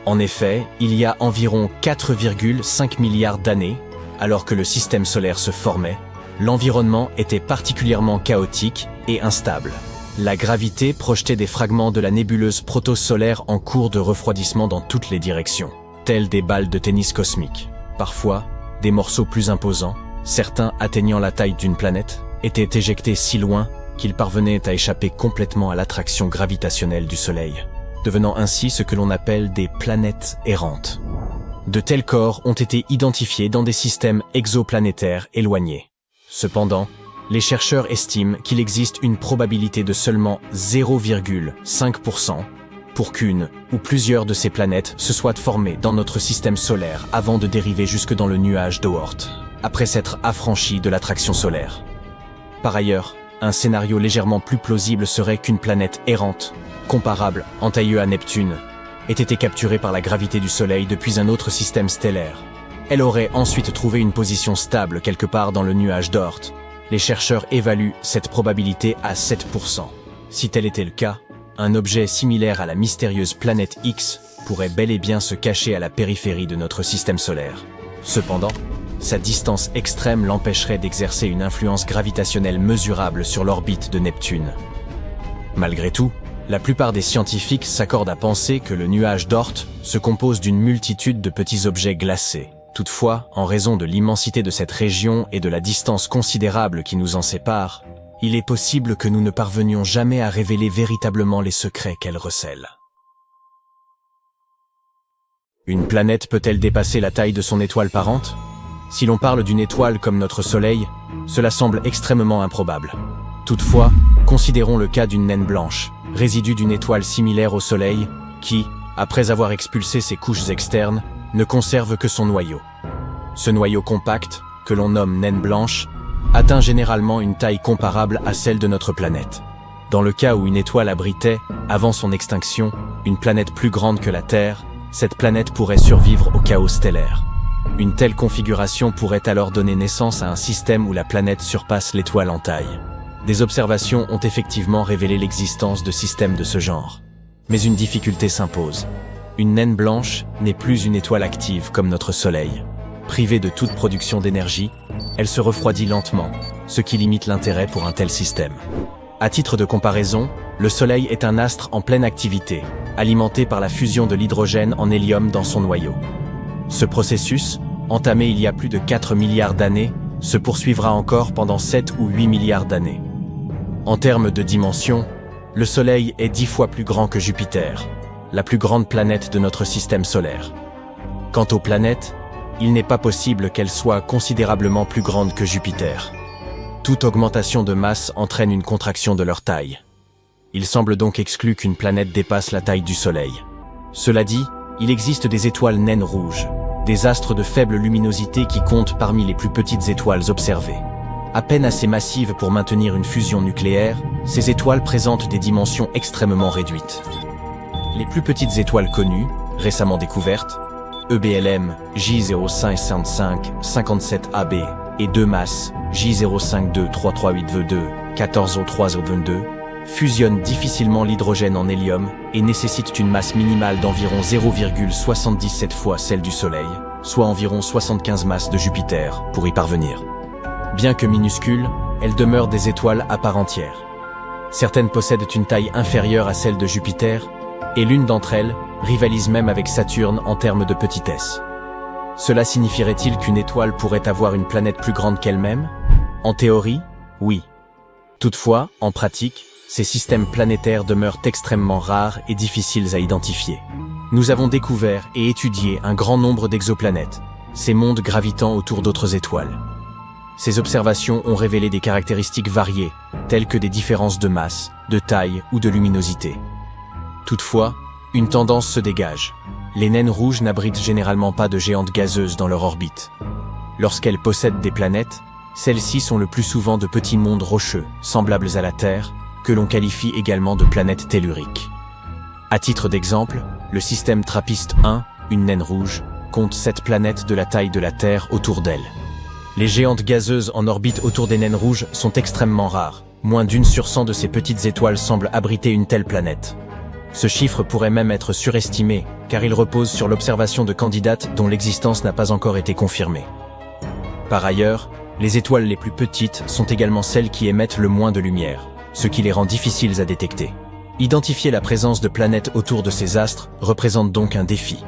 En effet, il y a environ 4,5 milliards d'années, alors que le système solaire se formait, l'environnement était particulièrement chaotique et instable. La gravité projetait des fragments de la nébuleuse protosolaire en cours de refroidissement dans toutes les directions, tels des balles de tennis cosmiques. Parfois, des morceaux plus imposants, certains atteignant la taille d'une planète, étaient éjectés si loin qu'ils parvenaient à échapper complètement à l'attraction gravitationnelle du Soleil, devenant ainsi ce que l'on appelle des planètes errantes. De tels corps ont été identifiés dans des systèmes exoplanétaires éloignés. Cependant, les chercheurs estiment qu'il existe une probabilité de seulement 0,5% pour qu'une ou plusieurs de ces planètes se soient formées dans notre système solaire avant de dériver jusque dans le nuage d'Oort, après s'être affranchies de l'attraction solaire. Par ailleurs, un scénario légèrement plus plausible serait qu'une planète errante, comparable en taille à Neptune, ait été capturée par la gravité du Soleil depuis un autre système stellaire. Elle aurait ensuite trouvé une position stable quelque part dans le nuage d'Oort. Les chercheurs évaluent cette probabilité à 7%. Si tel était le cas, un objet similaire à la mystérieuse planète X pourrait bel et bien se cacher à la périphérie de notre système solaire. Cependant, sa distance extrême l'empêcherait d'exercer une influence gravitationnelle mesurable sur l'orbite de Neptune. Malgré tout, la plupart des scientifiques s'accordent à penser que le nuage d'Oort se compose d'une multitude de petits objets glacés. Toutefois, en raison de l'immensité de cette région et de la distance considérable qui nous en sépare, il est possible que nous ne parvenions jamais à révéler véritablement les secrets qu'elle recèle. Une planète peut-elle dépasser la taille de son étoile parente? Si l'on parle d'une étoile comme notre Soleil, cela semble extrêmement improbable. Toutefois, considérons le cas d'une naine blanche, résidu d'une étoile similaire au Soleil, qui, après avoir expulsé ses couches externes, ne conserve que son noyau. Ce noyau compact, que l'on nomme naine blanche, atteint généralement une taille comparable à celle de notre planète. Dans le cas où une étoile abritait, avant son extinction, une planète plus grande que la Terre, cette planète pourrait survivre au chaos stellaire. Une telle configuration pourrait alors donner naissance à un système où la planète surpasse l'étoile en taille. Des observations ont effectivement révélé l'existence de systèmes de ce genre. Mais une difficulté s'impose. Une naine blanche n'est plus une étoile active comme notre Soleil. Privée de toute production d'énergie, elle se refroidit lentement, ce qui limite l'intérêt pour un tel système. À titre de comparaison, le Soleil est un astre en pleine activité, alimenté par la fusion de l'hydrogène en hélium dans son noyau. Ce processus, entamé il y a plus de 4 milliards d'années, se poursuivra encore pendant 7 ou 8 milliards d'années. En termes de dimension, le Soleil est 10 fois plus grand que Jupiter, la plus grande planète de notre système solaire. Quant aux planètes, il n'est pas possible qu'elles soient considérablement plus grandes que Jupiter. Toute augmentation de masse entraîne une contraction de leur taille. Il semble donc exclu qu'une planète dépasse la taille du Soleil. Cela dit, il existe des étoiles naines rouges, des astres de faible luminosité qui comptent parmi les plus petites étoiles observées. À peine assez massives pour maintenir une fusion nucléaire, ces étoiles présentent des dimensions extrêmement réduites. Les plus petites étoiles connues, récemment découvertes, EBLM J055557AB et 2 masses J052338V2 14O3O22, fusionnent difficilement l'hydrogène en hélium et nécessitent une masse minimale d'environ 0,77 fois celle du Soleil, soit environ 75 masses de Jupiter, pour y parvenir. Bien que minuscules, elles demeurent des étoiles à part entière. Certaines possèdent une taille inférieure à celle de Jupiter, et l'une d'entre elles rivalise même avec Saturne en termes de petitesse. Cela signifierait-il qu'une étoile pourrait avoir une planète plus grande qu'elle-même? En théorie, oui. Toutefois, en pratique, ces systèmes planétaires demeurent extrêmement rares et difficiles à identifier. Nous avons découvert et étudié un grand nombre d'exoplanètes, ces mondes gravitant autour d'autres étoiles. Ces observations ont révélé des caractéristiques variées, telles que des différences de masse, de taille ou de luminosité. Toutefois, une tendance se dégage. Les naines rouges n'abritent généralement pas de géantes gazeuses dans leur orbite. Lorsqu'elles possèdent des planètes, celles-ci sont le plus souvent de petits mondes rocheux, semblables à la Terre, que l'on qualifie également de planètes telluriques. À titre d'exemple, le système TRAPPIST-1, une naine rouge, compte 7 planètes de la taille de la Terre autour d'elle. Les géantes gazeuses en orbite autour des naines rouges sont extrêmement rares. Moins d'1 sur 100 de ces petites étoiles semblent abriter une telle planète. Ce chiffre pourrait même être surestimé, car il repose sur l'observation de candidates dont l'existence n'a pas encore été confirmée. Par ailleurs, les étoiles les plus petites sont également celles qui émettent le moins de lumière, ce qui les rend difficiles à détecter. Identifier la présence de planètes autour de ces astres représente donc un défi.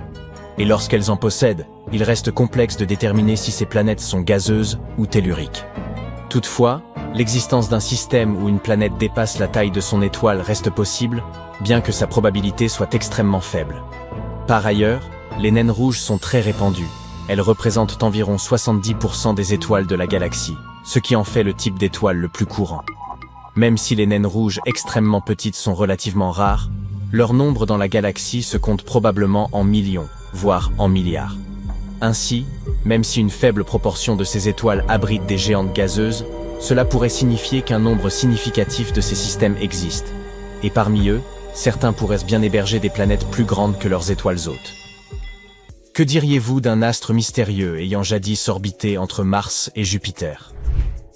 Et lorsqu'elles en possèdent, il reste complexe de déterminer si ces planètes sont gazeuses ou telluriques. Toutefois, l'existence d'un système où une planète dépasse la taille de son étoile reste possible, bien que sa probabilité soit extrêmement faible. Par ailleurs, les naines rouges sont très répandues. Elles représentent environ 70% des étoiles de la galaxie, ce qui en fait le type d'étoile le plus courant. Même si les naines rouges extrêmement petites sont relativement rares, leur nombre dans la galaxie se compte probablement en millions, voire en milliards. Ainsi, même si une faible proportion de ces étoiles abrite des géantes gazeuses, cela pourrait signifier qu'un nombre significatif de ces systèmes existe. Et parmi eux, certains pourraient bien héberger des planètes plus grandes que leurs étoiles hôtes. Que diriez-vous d'un astre mystérieux ayant jadis orbité entre Mars et Jupiter?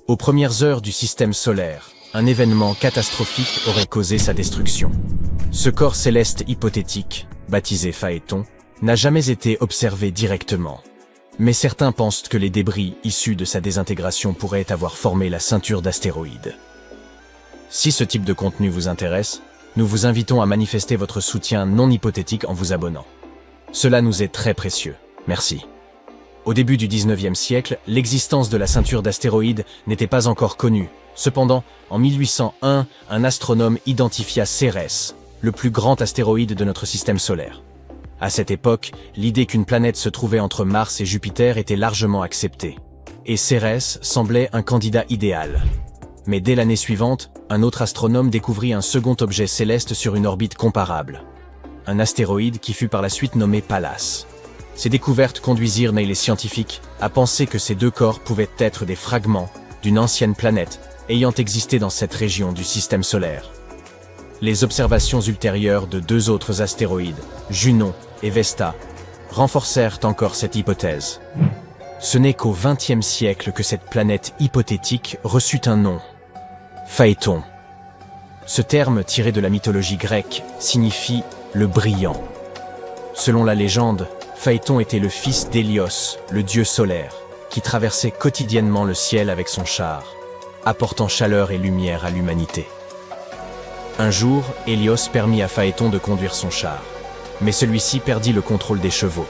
Aux premières heures du système solaire, un événement catastrophique aurait causé sa destruction. Ce corps céleste hypothétique, baptisé Phaéton, n'a jamais été observé directement. Mais certains pensent que les débris issus de sa désintégration pourraient avoir formé la ceinture d'astéroïdes. Si ce type de contenu vous intéresse, nous vous invitons à manifester votre soutien non hypothétique en vous abonnant. Cela nous est très précieux. Merci. Au début du 19e siècle, l'existence de la ceinture d'astéroïdes n'était pas encore connue. Cependant, en 1801, un astronome identifia Cérès, le plus grand astéroïde de notre système solaire. À cette époque, l'idée qu'une planète se trouvait entre Mars et Jupiter était largement acceptée. Et Cérès semblait un candidat idéal. Mais dès l'année suivante, un autre astronome découvrit un second objet céleste sur une orbite comparable. Un astéroïde qui fut par la suite nommé Pallas. Ces découvertes conduisirent les scientifiques à penser que ces deux corps pouvaient être des fragments d'une ancienne planète ayant existé dans cette région du système solaire. Les observations ultérieures de deux autres astéroïdes, Junon et Vesta, renforcèrent encore cette hypothèse. Ce n'est qu'au XXe siècle que cette planète hypothétique reçut un nom, Phaéton. Ce terme, tiré de la mythologie grecque, signifie « le brillant ». Selon la légende, Phaéton était le fils d'Hélios, le dieu solaire, qui traversait quotidiennement le ciel avec son char, apportant chaleur et lumière à l'humanité. Un jour, Hélios permit à Phaéton de conduire son char, mais celui-ci perdit le contrôle des chevaux.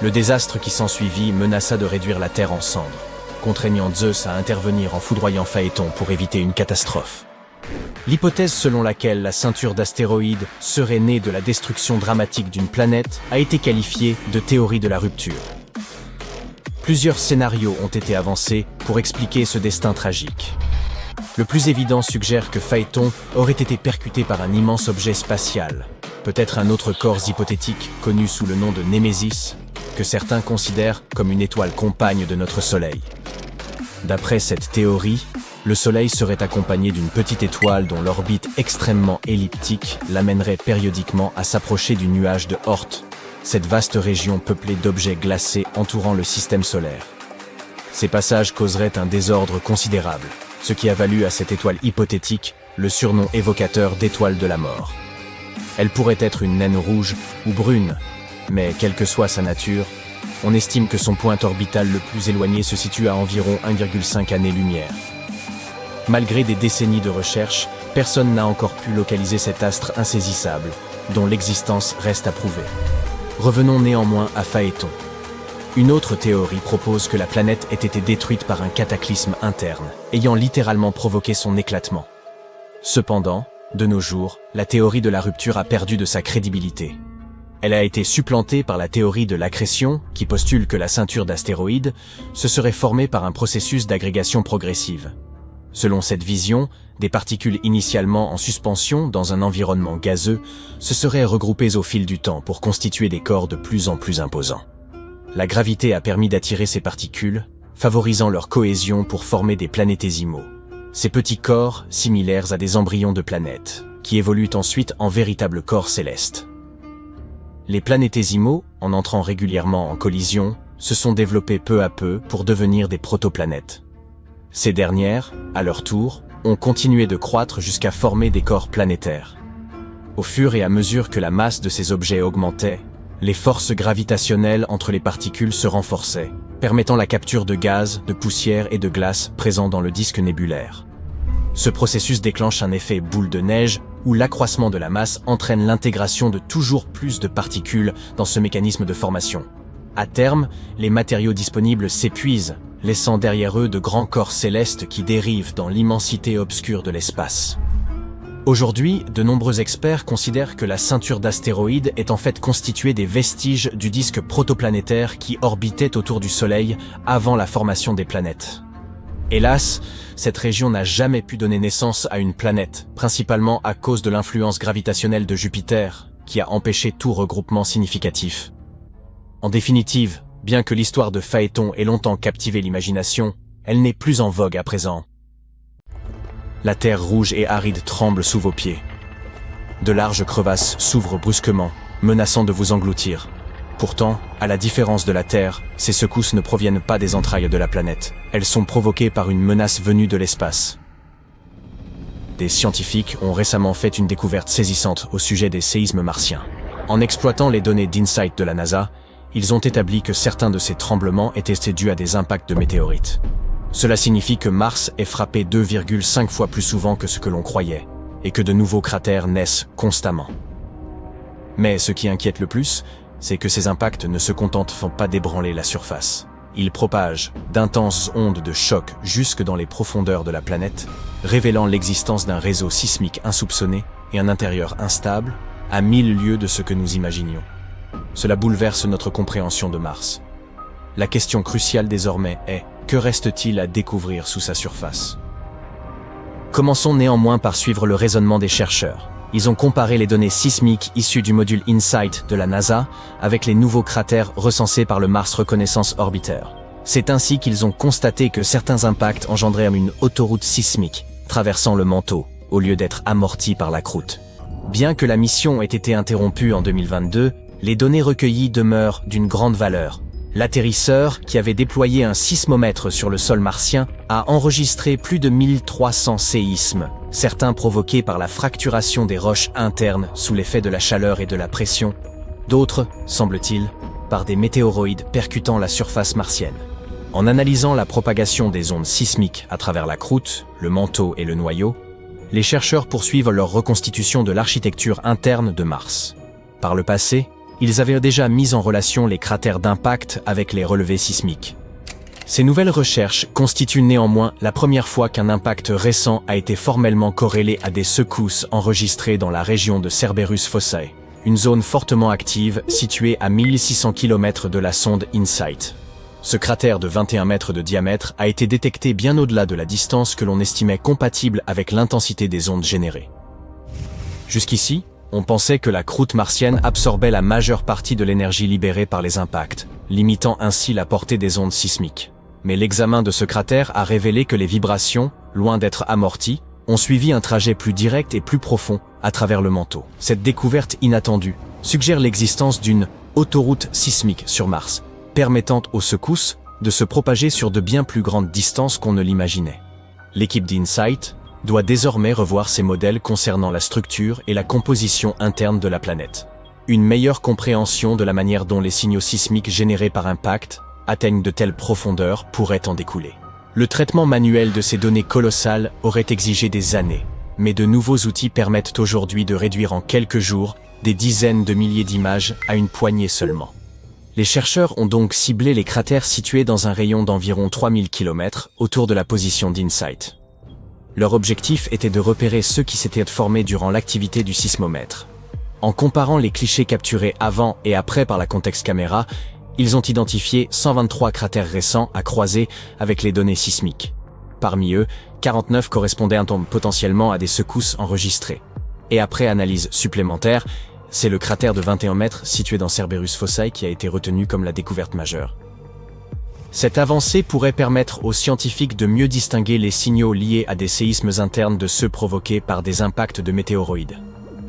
Le désastre qui s'ensuivit menaça de réduire la Terre en cendres, contraignant Zeus à intervenir en foudroyant Phaéton pour éviter une catastrophe. L'hypothèse selon laquelle la ceinture d'astéroïdes serait née de la destruction dramatique d'une planète a été qualifiée de théorie de la rupture. Plusieurs scénarios ont été avancés pour expliquer ce destin tragique. Le plus évident suggère que Phaéton aurait été percuté par un immense objet spatial, peut-être un autre corps hypothétique connu sous le nom de Némésis, que certains considèrent comme une étoile compagne de notre Soleil. D'après cette théorie, le Soleil serait accompagné d'une petite étoile dont l'orbite extrêmement elliptique l'amènerait périodiquement à s'approcher du nuage de Oort, cette vaste région peuplée d'objets glacés entourant le système solaire. Ces passages causeraient un désordre considérable, ce qui a valu à cette étoile hypothétique le surnom évocateur d'étoile de la mort. Elle pourrait être une naine rouge ou brune, mais quelle que soit sa nature, on estime que son point orbital le plus éloigné se situe à environ 1,5 années-lumière. Malgré des décennies de recherche, personne n'a encore pu localiser cet astre insaisissable, dont l'existence reste à prouver. Revenons néanmoins à Phaéton. Une autre théorie propose que la planète ait été détruite par un cataclysme interne, ayant littéralement provoqué son éclatement. Cependant, de nos jours, la théorie de la rupture a perdu de sa crédibilité. Elle a été supplantée par la théorie de l'accrétion, qui postule que la ceinture d'astéroïdes se serait formée par un processus d'agrégation progressive. Selon cette vision, des particules initialement en suspension dans un environnement gazeux se seraient regroupées au fil du temps pour constituer des corps de plus en plus imposants. La gravité a permis d'attirer ces particules, favorisant leur cohésion pour former des planétésimaux. Ces petits corps, similaires à des embryons de planètes, qui évoluent ensuite en véritables corps célestes. Les planétésimaux, en entrant régulièrement en collision, se sont développés peu à peu pour devenir des protoplanètes. Ces dernières, à leur tour, ont continué de croître jusqu'à former des corps planétaires. Au fur et à mesure que la masse de ces objets augmentait, les forces gravitationnelles entre les particules se renforçaient, permettant la capture de gaz, de poussière et de glace présents dans le disque nébulaire. Ce processus déclenche un effet boule de neige où l'accroissement de la masse entraîne l'intégration de toujours plus de particules dans ce mécanisme de formation. À terme, les matériaux disponibles s'épuisent, laissant derrière eux de grands corps célestes qui dérivent dans l'immensité obscure de l'espace. Aujourd'hui, de nombreux experts considèrent que la ceinture d'astéroïdes est en fait constituée des vestiges du disque protoplanétaire qui orbitait autour du Soleil avant la formation des planètes. Hélas, cette région n'a jamais pu donner naissance à une planète, principalement à cause de l'influence gravitationnelle de Jupiter, qui a empêché tout regroupement significatif. En définitive, bien que l'histoire de Phaéton ait longtemps captivé l'imagination, elle n'est plus en vogue à présent. La terre rouge et aride tremble sous vos pieds. De larges crevasses s'ouvrent brusquement, menaçant de vous engloutir. Pourtant, à la différence de la Terre, ces secousses ne proviennent pas des entrailles de la planète. Elles sont provoquées par une menace venue de l'espace. Des scientifiques ont récemment fait une découverte saisissante au sujet des séismes martiens. En exploitant les données d'InSight de la NASA, ils ont établi que certains de ces tremblements étaient dus à des impacts de météorites. Cela signifie que Mars est frappé 2,5 fois plus souvent que ce que l'on croyait, et que de nouveaux cratères naissent constamment. Mais ce qui inquiète le plus, c'est que ces impacts ne se contentent pas d'ébranler la surface. Ils propagent d'intenses ondes de choc jusque dans les profondeurs de la planète, révélant l'existence d'un réseau sismique insoupçonné et un intérieur instable, à 1000 lieues de ce que nous imaginions. Cela bouleverse notre compréhension de Mars. La question cruciale désormais est: que reste-t-il à découvrir sous sa surface? Commençons néanmoins par suivre le raisonnement des chercheurs. Ils ont comparé les données sismiques issues du module InSight de la NASA avec les nouveaux cratères recensés par le Mars Reconnaissance Orbiter. C'est ainsi qu'ils ont constaté que certains impacts engendraient une autoroute sismique, traversant le manteau, au lieu d'être amortis par la croûte. Bien que la mission ait été interrompue en 2022, les données recueillies demeurent d'une grande valeur. L'atterrisseur, qui avait déployé un sismomètre sur le sol martien, a enregistré plus de 1300 séismes, certains provoqués par la fracturation des roches internes sous l'effet de la chaleur et de la pression, d'autres, semble-t-il, par des météoroïdes percutant la surface martienne. En analysant la propagation des ondes sismiques à travers la croûte, le manteau et le noyau, les chercheurs poursuivent leur reconstitution de l'architecture interne de Mars. Par le passé, ils avaient déjà mis en relation les cratères d'impact avec les relevés sismiques. Ces nouvelles recherches constituent néanmoins la première fois qu'un impact récent a été formellement corrélé à des secousses enregistrées dans la région de Cerberus Fossae, une zone fortement active située à 1600 km de la sonde InSight. Ce cratère de 21 mètres de diamètre a été détecté bien au-delà de la distance que l'on estimait compatible avec l'intensité des ondes générées. Jusqu'ici, on pensait que la croûte martienne absorbait la majeure partie de l'énergie libérée par les impacts, limitant ainsi la portée des ondes sismiques. Mais l'examen de ce cratère a révélé que les vibrations, loin d'être amorties, ont suivi un trajet plus direct et plus profond à travers le manteau. Cette découverte inattendue suggère l'existence d'une autoroute sismique sur Mars, permettant aux secousses de se propager sur de bien plus grandes distances qu'on ne l'imaginait. L'équipe d'InSight doit désormais revoir ses modèles concernant la structure et la composition interne de la planète. Une meilleure compréhension de la manière dont les signaux sismiques générés par impact atteignent de telles profondeurs pourrait en découler. Le traitement manuel de ces données colossales aurait exigé des années, mais de nouveaux outils permettent aujourd'hui de réduire en quelques jours des dizaines de milliers d'images à une poignée seulement. Les chercheurs ont donc ciblé les cratères situés dans un rayon d'environ 3000 km autour de la position d'InSight. Leur objectif était de repérer ceux qui s'étaient formés durant l'activité du sismomètre. En comparant les clichés capturés avant et après par la Context Camera, ils ont identifié 123 cratères récents à croiser avec les données sismiques. Parmi eux, 49 correspondaient potentiellement à des secousses enregistrées. Et après analyse supplémentaire, c'est le cratère de 21 mètres situé dans Cerberus Fossae qui a été retenu comme la découverte majeure. Cette avancée pourrait permettre aux scientifiques de mieux distinguer les signaux liés à des séismes internes de ceux provoqués par des impacts de météoroïdes.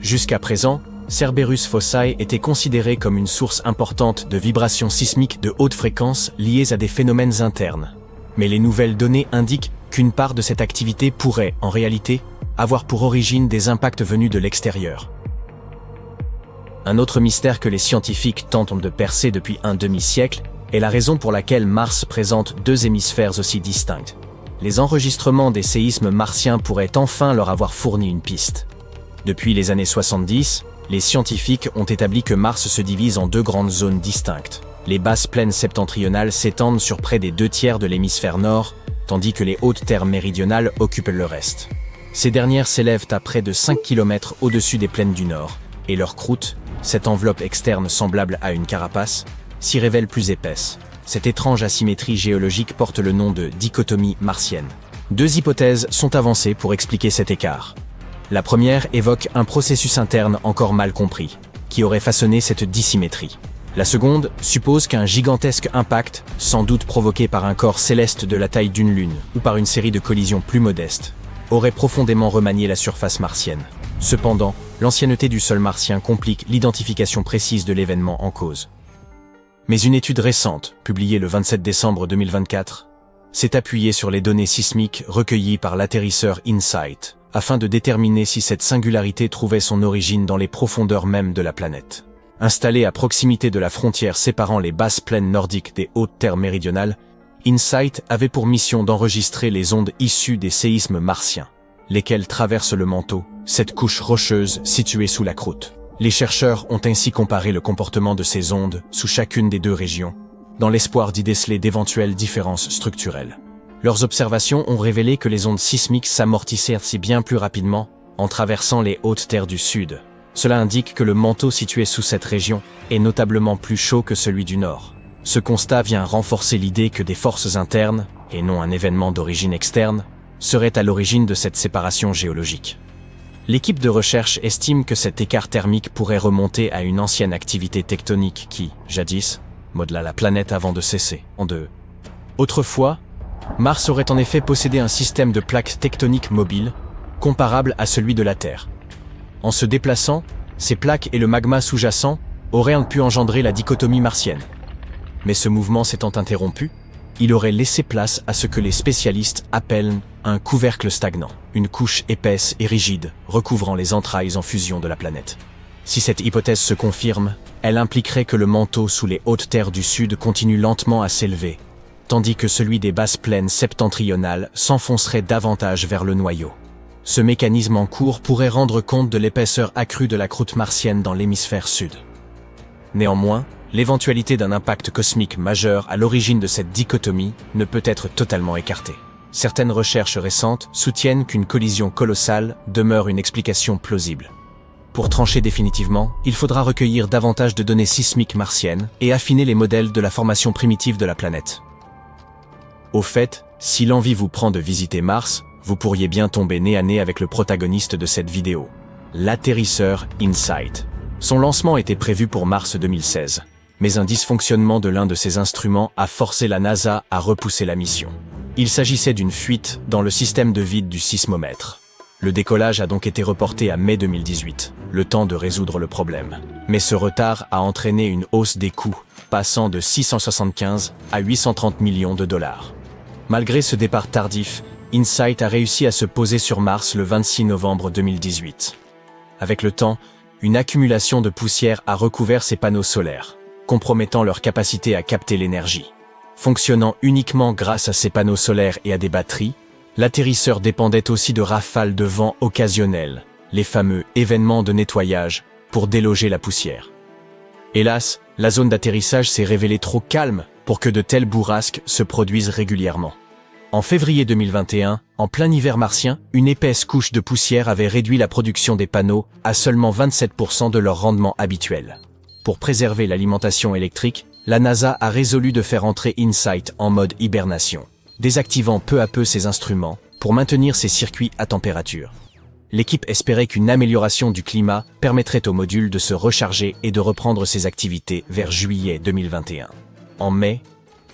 Jusqu'à présent, Cerberus Fossae était considéré comme une source importante de vibrations sismiques de haute fréquence liées à des phénomènes internes. Mais les nouvelles données indiquent qu'une part de cette activité pourrait, en réalité, avoir pour origine des impacts venus de l'extérieur. Un autre mystère que les scientifiques tentent de percer depuis un demi-siècle est la raison pour laquelle Mars présente deux hémisphères aussi distincts. Les enregistrements des séismes martiens pourraient enfin leur avoir fourni une piste. Depuis les années 70, les scientifiques ont établi que Mars se divise en deux grandes zones distinctes. Les basses plaines septentrionales s'étendent sur près des 2/3 de l'hémisphère nord, tandis que les hautes terres méridionales occupent le reste. Ces dernières s'élèvent à près de 5 km au-dessus des plaines du nord, et leur croûte, cette enveloppe externe semblable à une carapace, s'y révèle plus épaisse. Cette étrange asymétrie géologique porte le nom de dichotomie martienne. Deux hypothèses sont avancées pour expliquer cet écart. La première évoque un processus interne encore mal compris, qui aurait façonné cette dissymétrie. La seconde suppose qu'un gigantesque impact, sans doute provoqué par un corps céleste de la taille d'une lune ou par une série de collisions plus modestes, aurait profondément remanié la surface martienne. Cependant, l'ancienneté du sol martien complique l'identification précise de l'événement en cause. Mais une étude récente, publiée le 27 décembre 2024, s'est appuyée sur les données sismiques recueillies par l'atterrisseur InSight, afin de déterminer si cette singularité trouvait son origine dans les profondeurs mêmes de la planète. Installé à proximité de la frontière séparant les basses plaines nordiques des hautes terres méridionales, InSight avait pour mission d'enregistrer les ondes issues des séismes martiens, lesquels traversent le manteau, cette couche rocheuse située sous la croûte. Les chercheurs ont ainsi comparé le comportement de ces ondes sous chacune des deux régions, dans l'espoir d'y déceler d'éventuelles différences structurelles. Leurs observations ont révélé que les ondes sismiques s'amortissaient si bien plus rapidement en traversant les hautes terres du sud. Cela indique que le manteau situé sous cette région est notablement plus chaud que celui du nord. Ce constat vient renforcer l'idée que des forces internes, et non un événement d'origine externe, seraient à l'origine de cette séparation géologique. L'équipe de recherche estime que cet écart thermique pourrait remonter à une ancienne activité tectonique qui, jadis, modela la planète avant de cesser en deux. Autrefois, Mars aurait en effet possédé un système de plaques tectoniques mobiles, comparable à celui de la Terre. En se déplaçant, ces plaques et le magma sous-jacent auraient pu engendrer la dichotomie martienne. Mais ce mouvement s'étant interrompu, il aurait laissé place à ce que les spécialistes appellent un couvercle stagnant, une couche épaisse et rigide recouvrant les entrailles en fusion de la planète. Si cette hypothèse se confirme, elle impliquerait que le manteau sous les hautes terres du sud continue lentement à s'élever, tandis que celui des basses plaines septentrionales s'enfoncerait davantage vers le noyau. Ce mécanisme en cours pourrait rendre compte de l'épaisseur accrue de la croûte martienne dans l'hémisphère sud. Néanmoins, l'éventualité d'un impact cosmique majeur à l'origine de cette dichotomie ne peut être totalement écartée. Certaines recherches récentes soutiennent qu'une collision colossale demeure une explication plausible. Pour trancher définitivement, il faudra recueillir davantage de données sismiques martiennes et affiner les modèles de la formation primitive de la planète. Au fait, si l'envie vous prend de visiter Mars, vous pourriez bien tomber nez à nez avec le protagoniste de cette vidéo, l'atterrisseur InSight. Son lancement était prévu pour mars 2016, mais un dysfonctionnement de l'un de ses instruments a forcé la NASA à repousser la mission. Il s'agissait d'une fuite dans le système de vide du sismomètre. Le décollage a donc été reporté à mai 2018, le temps de résoudre le problème. Mais ce retard a entraîné une hausse des coûts, passant de 675 à 830 millions de dollars. Malgré ce départ tardif, InSight a réussi à se poser sur Mars le 26 novembre 2018. Avec le temps, une accumulation de poussière a recouvert ses panneaux solaires, compromettant leur capacité à capter l'énergie. Fonctionnant uniquement grâce à ses panneaux solaires et à des batteries, l'atterrisseur dépendait aussi de rafales de vent occasionnelles, les fameux événements de nettoyage, pour déloger la poussière. Hélas, la zone d'atterrissage s'est révélée trop calme pour que de telles bourrasques se produisent régulièrement. En février 2021, en plein hiver martien, une épaisse couche de poussière avait réduit la production des panneaux à seulement 27% de leur rendement habituel. Pour préserver l'alimentation électrique, la NASA a résolu de faire entrer InSight en mode hibernation, désactivant peu à peu ses instruments pour maintenir ses circuits à température. L'équipe espérait qu'une amélioration du climat permettrait au module de se recharger et de reprendre ses activités vers juillet 2021. En mai,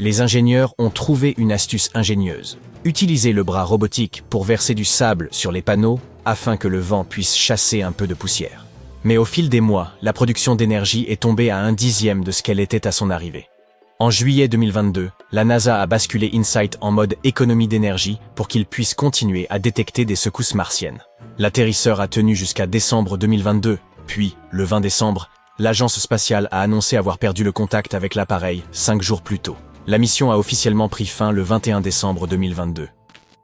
les ingénieurs ont trouvé une astuce ingénieuse. Utiliser le bras robotique pour verser du sable sur les panneaux afin que le vent puisse chasser un peu de poussière. Mais au fil des mois, la production d'énergie est tombée à 1/10 de ce qu'elle était à son arrivée. En juillet 2022, la NASA a basculé InSight en mode économie d'énergie pour qu'il puisse continuer à détecter des secousses martiennes. L'atterrisseur a tenu jusqu'à décembre 2022, puis, le 20 décembre, l'agence spatiale a annoncé avoir perdu le contact avec l'appareil 5 jours plus tôt. La mission a officiellement pris fin le 21 décembre 2022.